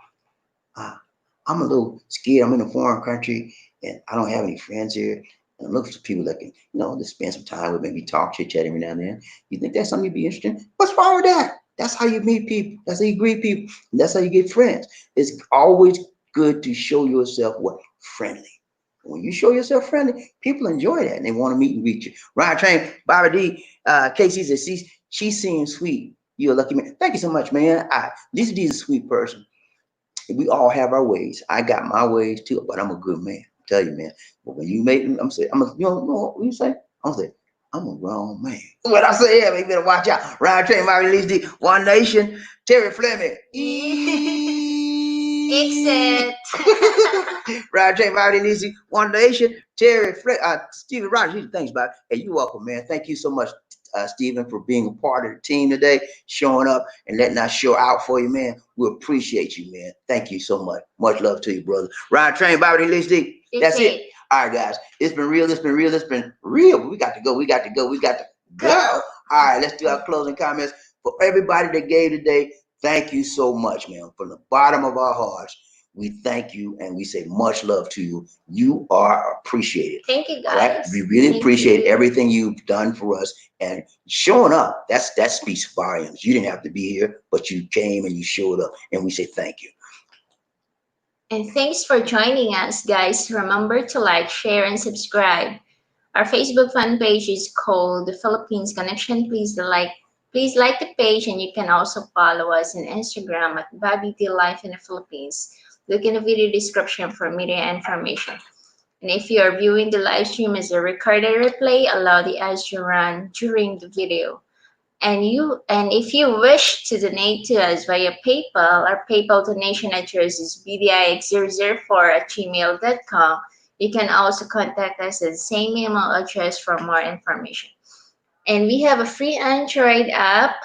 I'm a little scared. I'm in a foreign country, and I don't have any friends here. And I'm looking for people that can, just spend some time with, maybe talk, chit chat every now and then. You think that's something you'd be interested in? What's wrong with that? That's how you meet people. That's how you greet people. And that's how you get friends. It's always good to show yourself what? Friendly. When you show yourself friendly, people enjoy that and they want to meet and greet you. Ryan Train, Bobby D, Casey says she seems sweet. You're a lucky man. Thank you so much, man. Lisa D's a sweet person. We all have our ways. I got my ways too, but I'm a good man. I tell you, man. But when you make, I'm saying, you know what you say? I'm saying, I'm a grown man. What I say, yeah, man, you better watch out. Ryan Train, my release D, One Nation, Terry Fleming. Exit. Ryan Train, my release D, One Nation, Terry Fleming, Stephen Rogers. Thanks, Bob. Hey, you're welcome, man. Thank you so much, Stephen, for being a part of the team today, showing up and letting us show out for you, man. We appreciate you, man. Thank you so much. Much love to you, brother. Ryan Train, Bobby Release D. That's it. All right, guys. It's been real. It's been real. It's been real. We got to go. We got to go. We got to go. All right, let's do our closing comments. For everybody that gave today, thank you so much, man. From the bottom of our hearts, we thank you and we say much love to you. You are appreciated. Thank you, guys. Right? We really appreciate everything you've done for us and showing up. That speaks volumes. You didn't have to be here, but you came and you showed up, and we say thank you. And thanks for joining us, guys. Remember to like, share, and subscribe. Our Facebook fan page is called The Philippines Connection. Please like the page, and you can also follow us on Instagram at Bobby D Life in the Philippines. Look in the video description for media information. And if you are viewing the live stream as a recorded replay, allow the ads to run during the video. And if you wish to donate to us via PayPal, our PayPal donation address is bdix004@gmail.com. You can also contact us at the same email address for more information. And we have a free Android app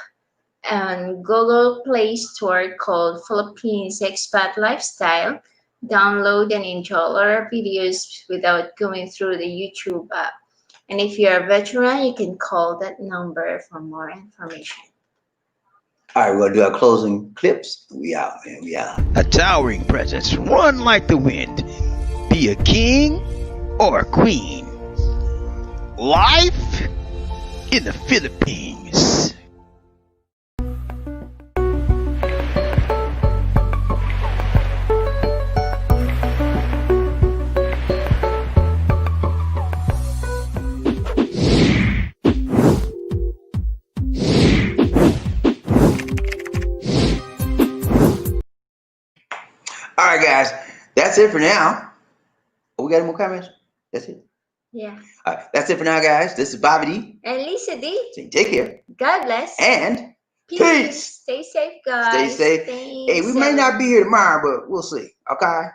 on Google Play Store called Philippines Expat Lifestyle. Download and enjoy all our videos without going through the YouTube app. And if you're a veteran, you can call that number for more information. All right, we're going to do our closing clips. We out, man. We out. A towering presence, run like the wind. Be a king or a queen. Life in the Philippines. All right, guys. That's it for now. Oh, we got any more comments? That's it. Yeah. All right, that's it for now, guys. This is Bobby D. And Lisa D. So take care. God bless. And peace. Stay safe, guys. Stay safe. Hey, we may not be here tomorrow, but we'll see. Okay.